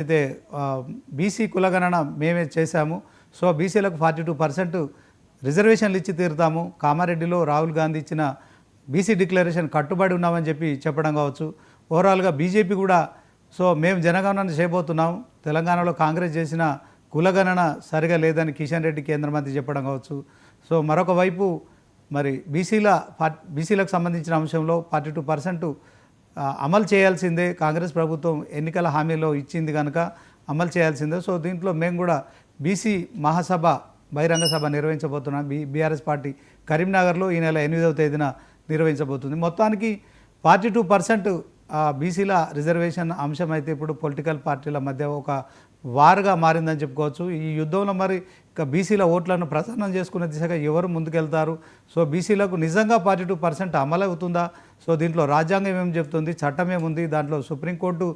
అయితే బీసీ కులగణన మేమే చేశాము. సో బీసీలకు 42% రిజర్వేషన్లు ఇచ్చి తీరుతాము. కామారెడ్డిలో రాహుల్ గాంధీ ఇచ్చిన బీసీ డిక్లరేషన్ కట్టుబడి ఉన్నామని చెప్పడం కావచ్చు. ఓవరాల్గా బీజేపీ కూడా సో మేము జనగణన చేయబోతున్నాం, తెలంగాణలో కాంగ్రెస్ చేసిన కులగణన సరిగా లేదని కిషన్ రెడ్డి కేంద్ర మంత్రి చెప్పడం కావచ్చు. సో మరొక వైపు మరి బీసీలకు సంబంధించిన అంశంలో 42% అమలు చేయాల్సిందే, కాంగ్రెస్ ప్రభుత్వం ఎన్నికల హామీలో ఇచ్చింది కనుక అమలు చేయాల్సిందే. సో దీంట్లో మేము కూడా బీసీ మహాసభ బహిరంగ సభ నిర్వహించబోతున్నాం. బీఆర్ఎస్ పార్టీ కరీంనగర్లో ఈ నెల 8వ తేదీన నిర్వహించబోతుంది. మొత్తానికి 42% బీసీల రిజర్వేషన్ అంశం అయితే ఇప్పుడు పొలిటికల్ పార్టీల మధ్య ఒక వారుగా మారిందని చెప్పుకోవచ్చు. ఈ యుద్ధంలో మరి ఇక బీసీల ఓట్లను ప్రసన్నం చేసుకునే దిశగా ఎవరు ముందుకెళ్తారు? సో బీసీలకు నిజంగా 42% అమలు అవుతుందా? సో దీంట్లో రాజ్యాంగం ఏం చెప్తుంది, చట్టం ఏముంది, దాంట్లో సుప్రీంకోర్టు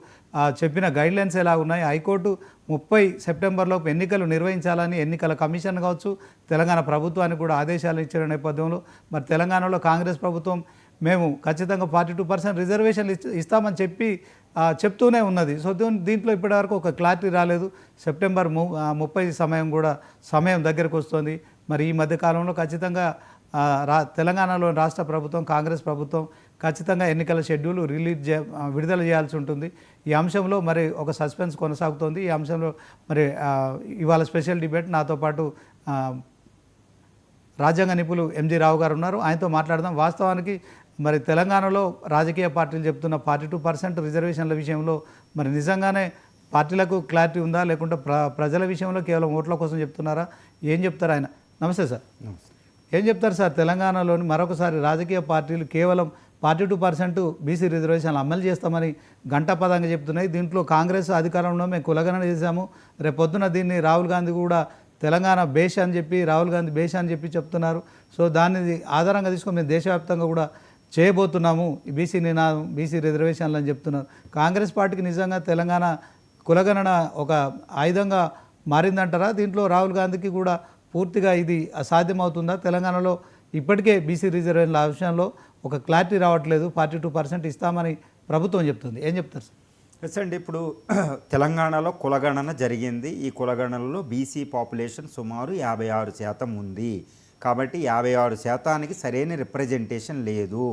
చెప్పిన గైడ్లైన్స్ ఎలా ఉన్నాయి, హైకోర్టు 30 సెప్టెంబర్లోపు ఎన్నికలు నిర్వహించాలని ఎన్నికల కమిషన్ కావచ్చు తెలంగాణ ప్రభుత్వానికి కూడా ఆదేశాలు ఇచ్చిన నేపథ్యంలో మరి తెలంగాణలో కాంగ్రెస్ ప్రభుత్వం మేము ఖచ్చితంగా 42% రిజర్వేషన్లు ఇస్తామని చెప్తూనే ఉన్నది. సో దీంట్లో ఇప్పటివరకు ఒక క్లారిటీ రాలేదు. సెప్టెంబర్ 30 సమయం దగ్గరకు వస్తుంది. మరి ఈ మధ్యకాలంలో ఖచ్చితంగా తెలంగాణలో రాష్ట్ర ప్రభుత్వం కాంగ్రెస్ ప్రభుత్వం ఖచ్చితంగా ఎన్నికల షెడ్యూల్ విడుదల చేయాల్సి ఉంటుంది. ఈ అంశంలో మరి ఒక సస్పెన్స్ కొనసాగుతోంది. ఈ అంశంలో మరి ఇవాళ స్పెషల్ డిబేట్ నాతో పాటు రాజ్యాంగ నిపుణులు ఎంజీ రావు గారు ఉన్నారు. ఆయనతో మాట్లాడదాం. వాస్తవానికి మరి తెలంగాణలో రాజకీయ పార్టీలు చెప్తున్న 42% రిజర్వేషన్ల విషయంలో మరి నిజంగానే పార్టీలకు క్లారిటీ ఉందా, లేకుంటే ప్రజల విషయంలో కేవలం ఓట్ల కోసం చెప్తున్నారా? ఏం చెప్తారు ఆయన? నమస్తే సార్. ఏం చెప్తారు సార్? తెలంగాణలోని మరొకసారి రాజకీయ పార్టీలు కేవలం 42% బీసీ రిజర్వేషన్లు అమలు చేస్తామని గంటాపదంగా చెప్తున్నాయి. దీంట్లో కాంగ్రెస్ అధికారంలో మేము కులగణన చేశాము, రేపొద్దున దీన్ని రాహుల్ గాంధీ కూడా తెలంగాణ బేష్ అని చెప్పి రాహుల్ గాంధీ బేష్ అని చెప్తున్నారు. సో దాన్ని ఆధారంగా తీసుకొని మేము దేశవ్యాప్తంగా కూడా చేయబోతున్నాము బీసీ రిజర్వేషన్లు అని చెప్తున్నారు. కాంగ్రెస్ పార్టీకి నిజంగా తెలంగాణ కులగణన ఒక ఆయుధంగా మారిందంటారా? దీంట్లో రాహుల్ గాంధీకి కూడా పూర్తిగా ఇది అసాధ్యమవుతుందా? తెలంగాణలో ఇప్పటికే బీసీ రిజర్వేషన్ల విషయంలో ఒక క్లారిటీ రావట్లేదు, 42% ఇస్తామని ప్రభుత్వం చెప్తుంది. ఏం చెప్తారు సార్? ఎస్ అండి, ఇప్పుడు తెలంగాణలో కులగణన జరిగింది. ఈ కులగణనలో బీసీ పాపులేషన్ సుమారు 56% ఉంది. కాబట్టి 56%కి సరైన రిప్రజెంటేషన్ లేదు,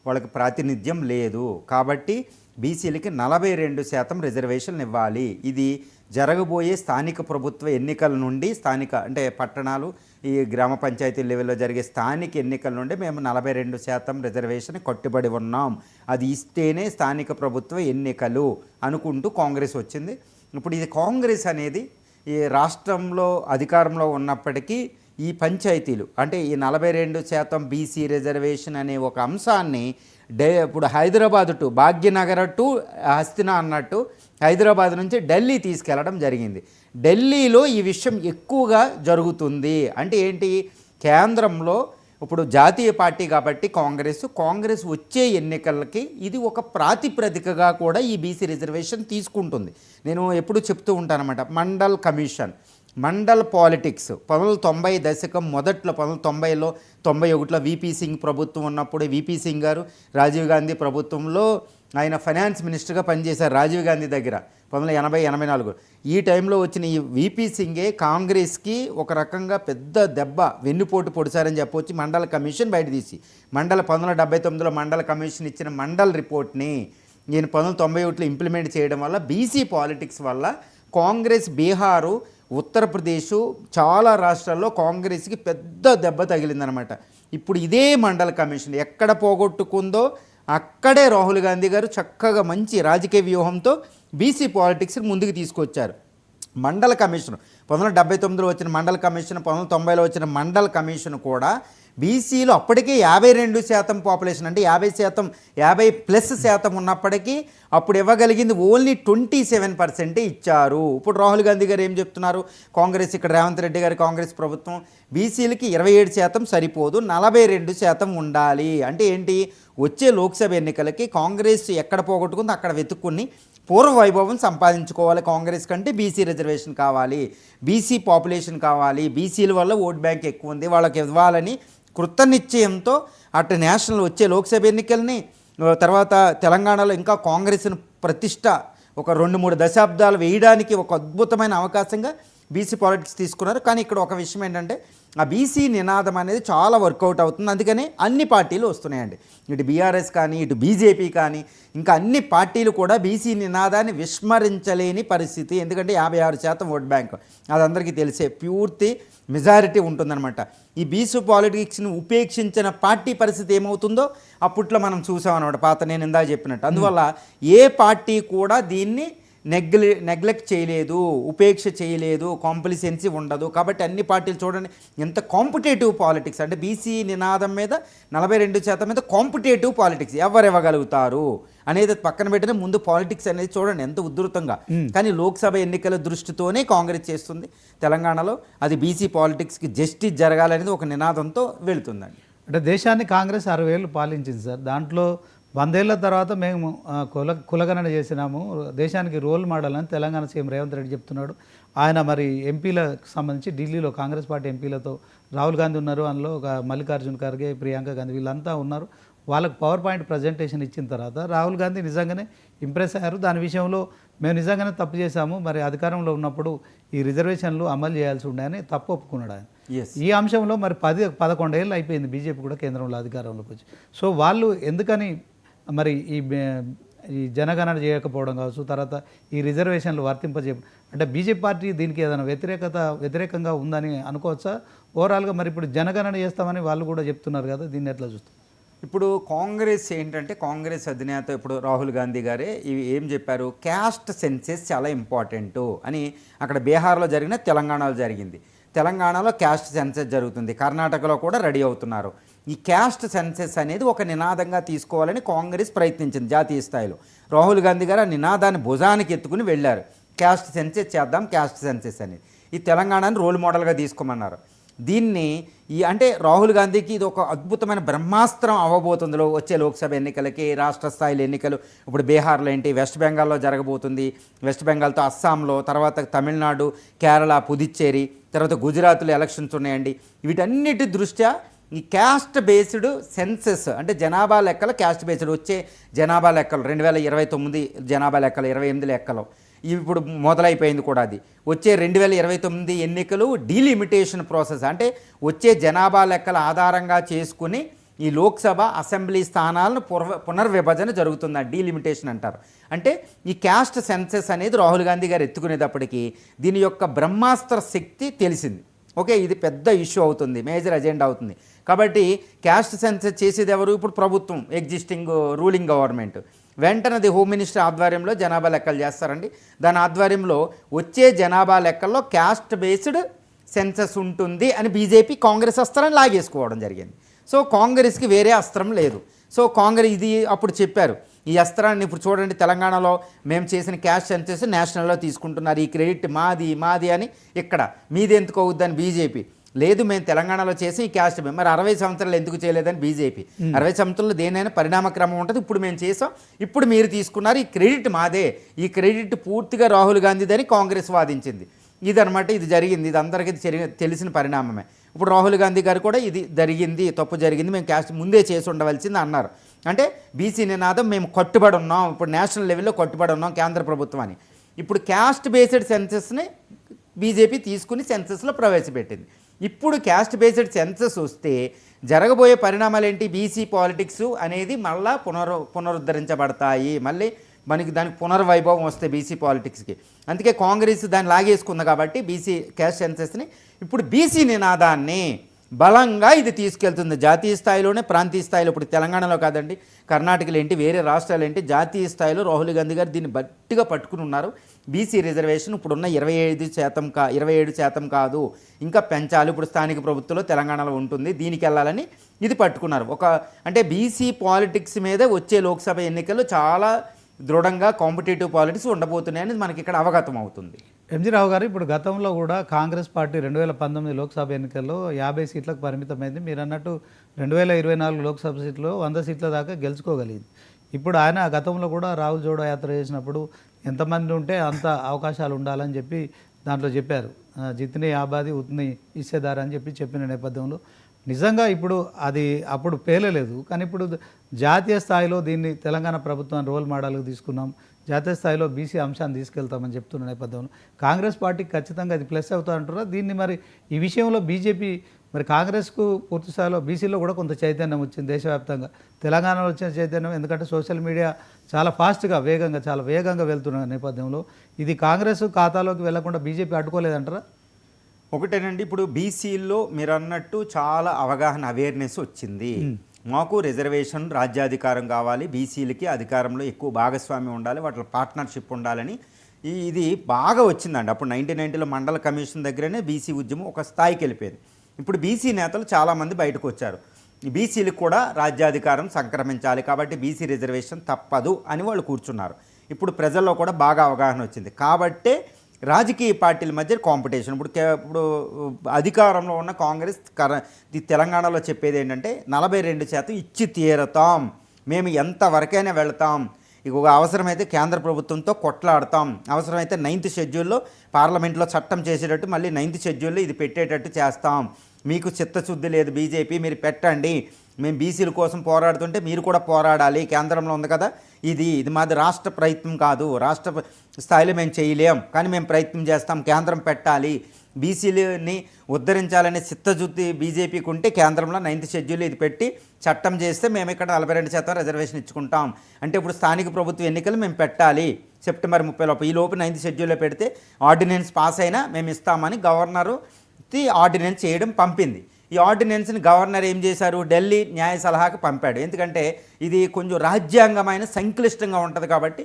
వాళ్ళకి ప్రాతినిధ్యం లేదు. కాబట్టి బీసీలకి 42% రిజర్వేషన్లు ఇవ్వాలి. ఇది జరగబోయే స్థానిక ప్రభుత్వ ఎన్నికల నుండి, అంటే పట్టణాలు, ఈ గ్రామ పంచాయతీ లెవెల్లో జరిగే స్థానిక ఎన్నికల నుండి మేము 42% రిజర్వేషన్ కట్టుబడి ఉన్నాం, అది ఇస్తేనే స్థానిక ప్రభుత్వ ఎన్నికలు అనుకుంటూ కాంగ్రెస్ వచ్చింది. ఇప్పుడు ఇది కాంగ్రెస్ అనేది ఈ రాష్ట్రంలో అధికారంలో ఉన్నప్పటికీ ఈ పంచాయతీలు అంటే ఈ 42% బీసీ రిజర్వేషన్ అనే ఒక అంశాన్ని ఇప్పుడు హైదరాబాద్ టు భాగ్యనగర్ టు హస్తినా అన్నట్టు హైదరాబాద్ నుంచి ఢిల్లీ తీసుకెళ్లడం జరిగింది. ఢిల్లీలో ఈ విషయం ఎక్కువగా జరుగుతుంది. అంటే ఏంటి, కేంద్రంలో ఇప్పుడు జాతీయ పార్టీ కాబట్టి కాంగ్రెస్ వచ్చే ఎన్నికలకి ఇది ఒక ప్రాతిపదికగా కూడా ఈ బీసీ రిజర్వేషన్ తీసుకుంటుంది. నేను ఎప్పుడు చెప్తూ ఉంటానన్నమాట, మండల్ పాలిటిక్స్ 1990 దశకం మొదట్లో 1990లో 91లో వీపీ సింగ్ ప్రభుత్వం ఉన్నప్పుడు వీపీ సింగ్ గారు రాజీవ్ గాంధీ ప్రభుత్వంలో ఆయన ఫైనాన్స్ మినిస్టర్గా పనిచేశారు రాజీవ్ గాంధీ దగ్గర 1980-84. ఈ టైంలో వచ్చిన ఈ వీపీ సింగే కాంగ్రెస్కి ఒక రకంగా పెద్ద దెబ్బ వెన్నుపోటు పొడిచారని చెప్పొచ్చి మండల కమిషన్ బయట తీసి 1979లో మండల కమిషన్ ఇచ్చిన మండల్ రిపోర్ట్ని నేను 1991లో ఇంప్లిమెంట్ చేయడం వల్ల బీసీ పాలిటిక్స్ వల్ల కాంగ్రెస్ బీహారు, ఉత్తరప్రదేశ్ చాలా రాష్ట్రాల్లో కాంగ్రెస్కి పెద్ద దెబ్బ తగిలిందనమాట. ఇప్పుడు ఇదే మండల కమిషన్ ఎక్కడ పోగొట్టుకుందో అక్కడే రాహుల్ గాంధీ గారు చక్కగా మంచి రాజకీయ వ్యూహంతో బీసీ పాలిటిక్స్ని ముందుకు తీసుకొచ్చారు. మండల కమిషన్ 1979లో వచ్చిన మండల కమిషన్, 1990లో వచ్చిన మండల కమిషన్ కూడా బీసీలో అప్పటికే 52% పాపులేషన్ అంటే 50+ ఉన్నప్పటికీ అప్పుడు ఇవ్వగలిగింది ఓన్లీ 27% ఇచ్చారు. ఇప్పుడు రాహుల్ గాంధీ గారు ఏం చెప్తున్నారు, కాంగ్రెస్ ఇక్కడ రేవంత్ రెడ్డి గారి కాంగ్రెస్ ప్రభుత్వం బీసీలకి 27% సరిపోదు, 42% ఉండాలి. అంటే ఏంటి, వచ్చే లోక్సభ ఎన్నికలకి కాంగ్రెస్ ఎక్కడ పోగొట్టుకుందో అక్కడ వెతుక్కుని పూర్వ వైభవం సంపాదించుకోవాలి. కాంగ్రెస్ కంటే బీసీ రిజర్వేషన్ కావాలి, బీసీ పాపులేషన్ కావాలి, బీసీల వల్ల ఓట్ బ్యాంక్ ఎక్కువ ఉంది, వాళ్ళకి ఇవ్వాలని కృత నిశ్చయంతో అటు నేషనల్ వచ్చే లోక్సభ ఎన్నికల్ని తర్వాత తెలంగాణలో ఇంకా కాంగ్రెస్ను ప్రతిష్ట ఒక 2-3 దశాబ్దాలు వేయడానికి ఒక అద్భుతమైన అవకాశంగా బీసీ పాలిటిక్స్ తీసుకున్నారు. కానీ ఇక్కడ ఒక విషయం ఏంటంటే ఆ బీసీ నినాదం అనేది చాలా వర్కౌట్ అవుతుంది. అందుకనే అన్ని పార్టీలు వస్తున్నాయండి. ఇటు బీఆర్ఎస్ కానీ ఇటు బీజేపీ కానీ ఇంకా అన్ని పార్టీలు కూడా బీసీ నినాదాన్ని విస్మరించలేని పరిస్థితి. ఎందుకంటే 56% ఓట్ బ్యాంక్ అది అందరికీ తెలిసే పూర్తి మెజారిటీ ఉంటుందన్నమాట. ఈ బీసీ పాలిటిక్స్ని ఉపేక్షించిన పార్టీ పరిస్థితి ఏమవుతుందో అప్పట్లో మనం చూసామన్నమాట, పాత నేను ఇందాక చెప్పినట్టు. అందువల్ల ఏ పార్టీ కూడా దీన్ని నెగ్లెక్ట్ చేయలేదు, ఉపేక్ష చేయలేదు, కాంప్లిసెన్సీ ఉండదు. కాబట్టి అన్ని పార్టీలు చూడండి ఎంత కాంపిటేటివ్ పాలిటిక్స్ అంటే బీసీ నినాదం మీద 42% మీద కాంపిటేటివ్ పాలిటిక్స్ ఎవరు ఇవ్వగలుగుతారు అనేది పక్కన పెట్టిన ముందు పాలిటిక్స్ అనేది చూడండి ఎంత ఉధృతంగా. కానీ లోక్సభ ఎన్నికల దృష్టితోనే కాంగ్రెస్ చేస్తుంది తెలంగాణలో. అది బీసీ పాలిటిక్స్కి జస్టిస్ జరగాలనేది ఒక నినాదంతో వెళుతుందండి. అంటే దేశాన్ని కాంగ్రెస్ 60 ఏళ్ళు పాలించింది సార్. దాంట్లో 100 ఏళ్ల తర్వాత మేము కులగణన చేసినాము, దేశానికి రోల్ మోడల్ అని తెలంగాణ సీఎం రేవంత్ రెడ్డి చెప్తున్నాడు. ఆయన మరి ఎంపీలకు సంబంధించి ఢిల్లీలో కాంగ్రెస్ పార్టీ ఎంపీలతో రాహుల్ గాంధీ ఉన్నారు, అందులో ఒక మల్లికార్జున్ ఖర్గే, ప్రియాంక గాంధీ వీళ్ళంతా ఉన్నారు. వాళ్ళకు పవర్ పాయింట్ ప్రజెంటేషన్ ఇచ్చిన తర్వాత రాహుల్ గాంధీ నిజంగానే ఇంప్రెస్ అయ్యారు. దాని విషయంలో మేము నిజంగానే తప్పు చేశాము, మరి అధికారంలో ఉన్నప్పుడు ఈ రిజర్వేషన్లు అమలు చేయాల్సి ఉండే తప్పు ఒప్పుకున్నాడు ఆయన. ఈ అంశంలో మరి 11 ఏళ్ళు అయిపోయింది బీజేపీ కూడా కేంద్రంలో అధికారంలోకి వచ్చి. సో వాళ్ళు ఎందుకని మరి ఈ జనగణన చేయకపోవడం కావచ్చు, తర్వాత ఈ రిజర్వేషన్లు వర్తింపజే అంటే బీజేపీ పార్టీ దీనికి ఏదైనా వ్యతిరేకంగా ఉందని అనుకోవచ్చా? ఓవరాల్గా మరి ఇప్పుడు జనగణన చేస్తామని వాళ్ళు కూడా చెప్తున్నారు కదా, దీన్ని ఎట్లా చూస్తారు? ఇప్పుడు కాంగ్రెస్ ఏంటంటే కాంగ్రెస్ అధినేత ఇప్పుడు రాహుల్ గాంధీ గారే ఇవి ఏం చెప్పారు, క్యాస్ట్ సెన్సెస్ చాలా ఇంపార్టెంటు అని. అక్కడ బీహార్లో జరిగిన తెలంగాణలో జరిగింది. తెలంగాణలో క్యాస్ట్ సెన్సెస్ జరుగుతుంది, కర్ణాటకలో కూడా రెడీ అవుతున్నారు. ఈ క్యాస్ట్ సెన్సెస్ అనేది ఒక నినాదంగా తీసుకోవాలని కాంగ్రెస్ ప్రయత్నించింది జాతీయ స్థాయిలో. రాహుల్ గాంధీ గారు ఆ నినాదాన్ని భుజానికి ఎత్తుకుని వెళ్ళారు, క్యాస్ట్ సెన్సెస్ చేద్దాం, క్యాస్ట్ సెన్సెస్ అనేది. ఈ తెలంగాణని రోల్ మోడల్గా తీసుకోమన్నారు. దీన్ని అంటే రాహుల్ గాంధీకి ఇది ఒక అద్భుతమైన బ్రహ్మాస్త్రం అవ్వబోతుంది వచ్చే లోక్సభ ఎన్నికలకి, రాష్ట్ర స్థాయిలో ఎన్నికలు. ఇప్పుడు బీహార్లో ఏంటి, వెస్ట్ బెంగాల్లో జరగబోతుంది, వెస్ట్ బెంగాల్తో అస్సాంలో, తర్వాత తమిళనాడు, కేరళ, పుదుచ్చేరి, తర్వాత గుజరాత్లో ఎలక్షన్స్ ఉన్నాయండి. వీటన్నిటి దృష్ట్యా ఈ క్యాస్ట్ బేస్డ్ సెన్సెస్ అంటే జనాభా లెక్కలు, క్యాస్ట్ బేస్డ్ వచ్చే జనాభా లెక్కలు 2029 జనాభా లెక్కలు, 28 లెక్కలు ఇప్పుడు మొదలైపోయింది కూడా. అది వచ్చే 2029 ఎన్నికలు డీలిమిటేషన్ ప్రాసెస్ అంటే వచ్చే జనాభా లెక్కల ఆధారంగా చేసుకుని ఈ లోక్సభ అసెంబ్లీ స్థానాలను పునర్విభజన జరుగుతుంది, డీలిమిటేషన్ అంటారు. అంటే ఈ క్యాస్ట్ సెన్సెస్ అనేది రాహుల్ గాంధీ గారు ఎత్తుకునేటప్పటికీ దీని యొక్క బ్రహ్మాస్త్ర శక్తి తెలిసింది. ఓకే, ఇది పెద్ద ఇష్యూ అవుతుంది, మేజర్ అజెండా అవుతుంది. కాబట్టి క్యాస్ట్ సెన్సెస్ చేసేది ఎవరు? ఇప్పుడు ప్రభుత్వం, ఎగ్జిస్టింగ్ రూలింగ్ గవర్నమెంట్. వెంటనే అది హోమ్ మినిస్టర్ ఆధ్వర్యంలో జనాభా లెక్కలు చేస్తారండి. దాని ఆధ్వర్యంలో వచ్చే జనాభా లెక్కల్లో క్యాస్ట్ బేస్డ్ సెన్సెస్ ఉంటుంది అని బీజేపీ కాంగ్రెస్ అస్త్రాన్ని లాగేసుకోవడం జరిగింది. సో కాంగ్రెస్కి వేరే అస్త్రం లేదు. సో కాంగ్రెస్ ఇది అప్పుడు చెప్పారు, ఈ అస్త్రాన్ని ఇప్పుడు చూడండి తెలంగాణలో మేము చేసిన క్యాస్ట్ సెన్సెస్ నేషనల్లో తీసుకుంటున్నారు, ఈ క్రెడిట్ మాది అని. ఇక్కడ మీది ఎందుకు అవుద్దని బీజేపీ, లేదు మేము తెలంగాణలో చేసి ఈ క్యాస్ట్ మరి 60 సంవత్సరాలు ఎందుకు చేయలేదని బీజేపీ. 60 సంవత్సరాలు దేనైనా పరిణామ క్రమం ఉంటుంది, ఇప్పుడు మేము చేసాం, ఇప్పుడు మీరు తీసుకున్నారు, ఈ క్రెడిట్ మాదే, ఈ క్రెడిట్ పూర్తిగా రాహుల్ గాంధీదని కాంగ్రెస్ వాదించింది. ఇదనమాట, ఇది జరిగింది, ఇది అందరికీ తెలిసిన పరిణామమే. ఇప్పుడు రాహుల్ గాంధీ గారు కూడా ఇది జరిగింది, తప్పు జరిగింది, మేము క్యాస్ట్ ముందే చేసి ఉండవలసింది అన్నారు. అంటే బీసీ నినాదం మేము కట్టుబడి ఉన్నాం, ఇప్పుడు నేషనల్ లెవెల్లో కట్టుబడి ఉన్నాం కేంద్ర ప్రభుత్వాన్ని. ఇప్పుడు క్యాస్ట్ బేస్డ్ సెన్సెస్ని బీజేపీ తీసుకుని సెన్సెస్లో ప్రవేశపెట్టింది. ఇప్పుడు క్యాస్ట్ బేస్డ్ సెన్సెస్ వస్తే జరగబోయే పరిణామాలు ఏంటి, బీసీ పాలిటిక్స్ అనేది మళ్ళా పునరుద్ధరించబడతాయి, మళ్ళీ దానికి పునర్వైభవం వస్తే బీసీ పాలిటిక్స్కి. అందుకే కాంగ్రెస్ దాన్ని లాగేసుకుంది కాబట్టి బీసీ క్యాస్ట్ సెన్సెస్ని ఇప్పుడు బీసీ నినాదాన్ని బలంగా ఇది తీసుకెళ్తుంది జాతీయ స్థాయిలోనే, ప్రాంతీయ స్థాయిలో. ఇప్పుడు తెలంగాణలో కాదండి, కర్ణాటకలో ఏంటి, వేరే రాష్ట్రాలు ఏంటి, జాతీయ స్థాయిలో రాహుల్ గాంధీ గారు దీన్ని గట్టిగా పట్టుకుని ఉన్నారు. బీసీ రిజర్వేషన్ ఇప్పుడున్న 27% కాదు, ఇంకా పెంచాలి, ఇప్పుడు స్థానిక ప్రభుత్వంలో తెలంగాణలో ఉంటుంది, దీనికి వెళ్ళాలని ఇది పట్టుకున్నారు. అంటే బీసీ పాలిటిక్స్ మీద వచ్చే లోక్సభ ఎన్నికల్లో చాలా దృఢంగా కాంపిటేటివ్ పాలిటిక్స్ ఉండబోతున్నాయని మనకి ఇక్కడ అవగతం అవుతుంది. ఎంజీ రావు గారు, ఇప్పుడు గతంలో కూడా కాంగ్రెస్ పార్టీ 2019 లోక్సభ ఎన్నికల్లో 50 సీట్లకు పరిమితమైంది. మీరు అన్నట్టు 2024 లోక్సభ సీట్లో 100 సీట్ల దాకా గెలుచుకోగలిగింది. ఇప్పుడు ఆయన గతంలో కూడా రాహుల్ జోడో యాత్ర చేసినప్పుడు ఎంతమంది ఉంటే అంత అవకాశాలు ఉండాలని చెప్పి దాంట్లో చెప్పారు, జిత్ని ఆబాది ఉత్ని ఇచ్చేదారు అని చెప్పిన నేపథ్యంలో నిజంగా ఇప్పుడు అది అప్పుడు పేలలేదు. కానీ ఇప్పుడు జాతీయ స్థాయిలో దీన్ని తెలంగాణ ప్రభుత్వాన్ని రోల్ మోడల్గా తీసుకున్నాం, జాతీయ స్థాయిలో బీసీ అంశాన్ని తీసుకెళ్తామని చెప్తున్న నేపథ్యంలో కాంగ్రెస్ పార్టీకి ఖచ్చితంగా అది ప్లస్ అవుతా అంటారా? దీన్ని మరి ఈ విషయంలో బీజేపీ మరి కాంగ్రెస్కు పూర్తి స్థాయిలో బీసీలో కూడా కొంత చైతన్యం వచ్చింది దేశవ్యాప్తంగా. తెలంగాణలో వచ్చిన చైతన్యం ఎందుకంటే సోషల్ మీడియా చాలా ఫాస్ట్గా చాలా వేగంగా వెళ్తున్న నేపథ్యంలో ఇది కాంగ్రెస్ ఖాతాలోకి వెళ్లకుండా బీజేపీ అడ్డుకోలేదంటారా? ఒకటేనండి, ఇప్పుడు బీసీల్లో మీరు అన్నట్టు చాలా అవగాహన అవేర్నెస్ వచ్చింది. మాకు రిజర్వేషన్ రాజ్యాధికారం కావాలి, బీసీలకి అధికారంలో ఎక్కువ భాగస్వామ్యం ఉండాలి, వాటి పార్ట్నర్షిప్ ఉండాలని ఇది బాగా వచ్చిందండి. అప్పుడు 1990లో మండల కమిషన్ దగ్గరనే బీసీ ఉద్యమం ఒక స్థాయికి వెళ్ళిపోయింది. ఇప్పుడు బీసీ నేతలు చాలామంది బయటకు వచ్చారు. బీసీలకు కూడా రాజ్యాధికారం సంక్రమించాలి కాబట్టి బీసీ రిజర్వేషన్ తప్పదు అని వాళ్ళు కూర్చున్నారు. ఇప్పుడు ప్రజల్లో కూడా బాగా అవగాహన వచ్చింది కాబట్టే రాజకీయ పార్టీల మధ్య కాంపిటీషన్. ఇప్పుడు అధికారంలో ఉన్న కాంగ్రెస్ తెలంగాణలో చెప్పేది ఏంటంటే 42% ఇచ్చి తీరతాం, మేము ఎంతవరకైనా వెళతాం, ఇక అవసరమైతే కేంద్ర ప్రభుత్వంతో కొట్లాడతాం, అవసరమైతే 9th షెడ్యూల్లో పార్లమెంట్లో చట్టం చేసేటట్టు మళ్ళీ 9th షెడ్యూల్లో ఇది పెట్టేటట్టు చేస్తాం, మీకు చిత్తశుద్ధి లేదు బీజేపీ మీరు పెట్టండి, మేము బీసీల కోసం పోరాడుతుంటే మీరు కూడా పోరాడాలి, కేంద్రంలో ఉంది కదా, ఇది మాది రాష్ట్ర ప్రయత్నం కాదు, రాష్ట్ర స్థాయిలో మేము చేయలేం కానీ మేము ప్రయత్నం చేస్తాం, కేంద్రం పెట్టాలి, బీసీలని ఉద్ధరించాలనే చిత్తశుద్ధి బీజేపీకి ఉంటే కేంద్రంలో 9th షెడ్యూల్ ఇది పెట్టి చట్టం చేస్తే మేము ఇక్కడ 42% రిజర్వేషన్ ఇచ్చుకుంటాం. అంటే ఇప్పుడు స్థానిక ప్రభుత్వ ఎన్నికలు మేము పెట్టాలి సెప్టెంబర్ 30 లోపు, ఈ లోపు 9th షెడ్యూల్లో పెడితే ఆర్డినెన్స్ పాస్ అయినా మేము ఇస్తామని గవర్నరు ఆర్డినెన్స్ చేయడం పంపింది. ఈ ఆర్డినెన్స్ని గవర్నర్ ఏం చేశారు, ఢిల్లీ న్యాయ సలహాకి పంపాడు. ఎందుకంటే ఇది కొంచెం రాజ్యాంగమైన సంక్లిష్టంగా ఉంటుంది కాబట్టి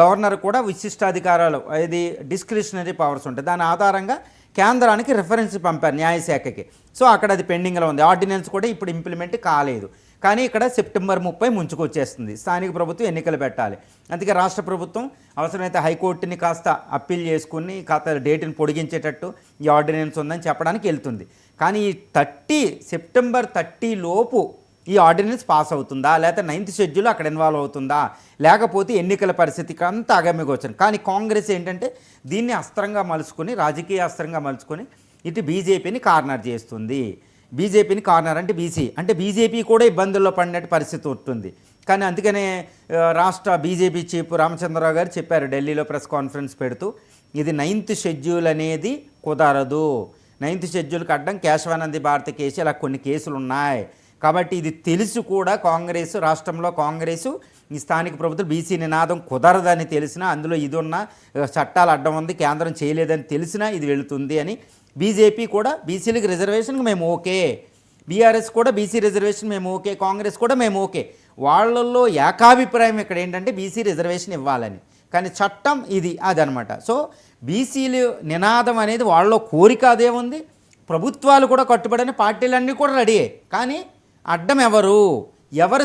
గవర్నర్ కూడా విశిష్టాధికారాలు, ఇది డిస్క్రిషనరీ పవర్స్ ఉంటాయి, దాని ఆధారంగా కేంద్రానికి రిఫరెన్స్ పంపారు న్యాయశాఖకి. సో అక్కడ అది పెండింగ్లో ఉంది. ఆర్డినెన్స్ కూడా ఇప్పుడు ఇంప్లిమెంట్ కాలేదు. కానీ ఇక్కడ సెప్టెంబర్ 30 ముంచుకొచ్చేస్తుంది, స్థానిక ప్రభుత్వం ఎన్నికలు పెట్టాలి. అందుకే రాష్ట్ర ప్రభుత్వం అవసరమైతే హైకోర్టుని కాస్త అప్పీల్ చేసుకుని కాస్త డేట్ని పొడిగించేటట్టు ఈ ఆర్డినెన్స్ ఉందని చెప్పడానికి వెళ్తుంది. కానీ ఈ సెప్టెంబర్ 30 లోపు ఈ ఆర్డినెన్స్ పాస్ అవుతుందా, లేకపోతే 9th షెడ్యూల్ అక్కడ ఇన్వాల్వ్ అవుతుందా, లేకపోతే ఎన్నికల పరిస్థితికి అంతా అగమ్యగోచరం. కానీ కాంగ్రెస్ ఏంటంటే దీన్ని అస్త్రంగా మలుచుకొని, రాజకీయ అస్త్రంగా మలుచుకొని ఇటు బీజేపీని కార్నర్ చేస్తుంది. బీజేపీని కార్నర్ అంటే బీజేపీ కూడా ఇబ్బందుల్లో పడినట్టు పరిస్థితి ఉంటుంది. కానీ అందుకనే రాష్ట్ర బీజేపీ చీఫ్ రామచంద్రరావు గారు చెప్పారు ఢిల్లీలో ప్రెస్ కాన్ఫరెన్స్ పెడుతూ, ఇది 9th షెడ్యూల్ అనేది కుదరదు, 9th షెడ్యూల్కి అడ్డం కేశవానంది భారతి కేసు, ఇలా కొన్ని కేసులు ఉన్నాయి కాబట్టి ఇది తెలుసు కూడా కాంగ్రెస్, రాష్ట్రంలో కాంగ్రెసు ఈ స్థానిక ప్రభుత్వం బీసీ నినాదం కుదరదని తెలిసినా, అందులో ఇది ఉన్న చట్టాలు అడ్డం ఉంది, కేంద్రం చేయలేదని తెలిసినా ఇది వెళుతుంది అని బీజేపీ కూడా బీసీలకు రిజర్వేషన్కి మేము ఓకే, బీఆర్ఎస్ కూడా బీసీ రిజర్వేషన్ మేము ఓకే, కాంగ్రెస్ కూడా మేము ఓకే. వాళ్ళల్లో ఏకాభిప్రాయం ఇక్కడ ఏంటంటే బీసీ రిజర్వేషన్ ఇవ్వాలని, కానీ చట్టం ఇది అదనమాట. సో బీసీలు నినాదం అనేది వాళ్ళలో కోరిక అదేముంది, ప్రభుత్వాలు కూడా కట్టుబడిన పార్టీలన్నీ కూడా రెడీయే, కానీ అడ్డం ఎవరు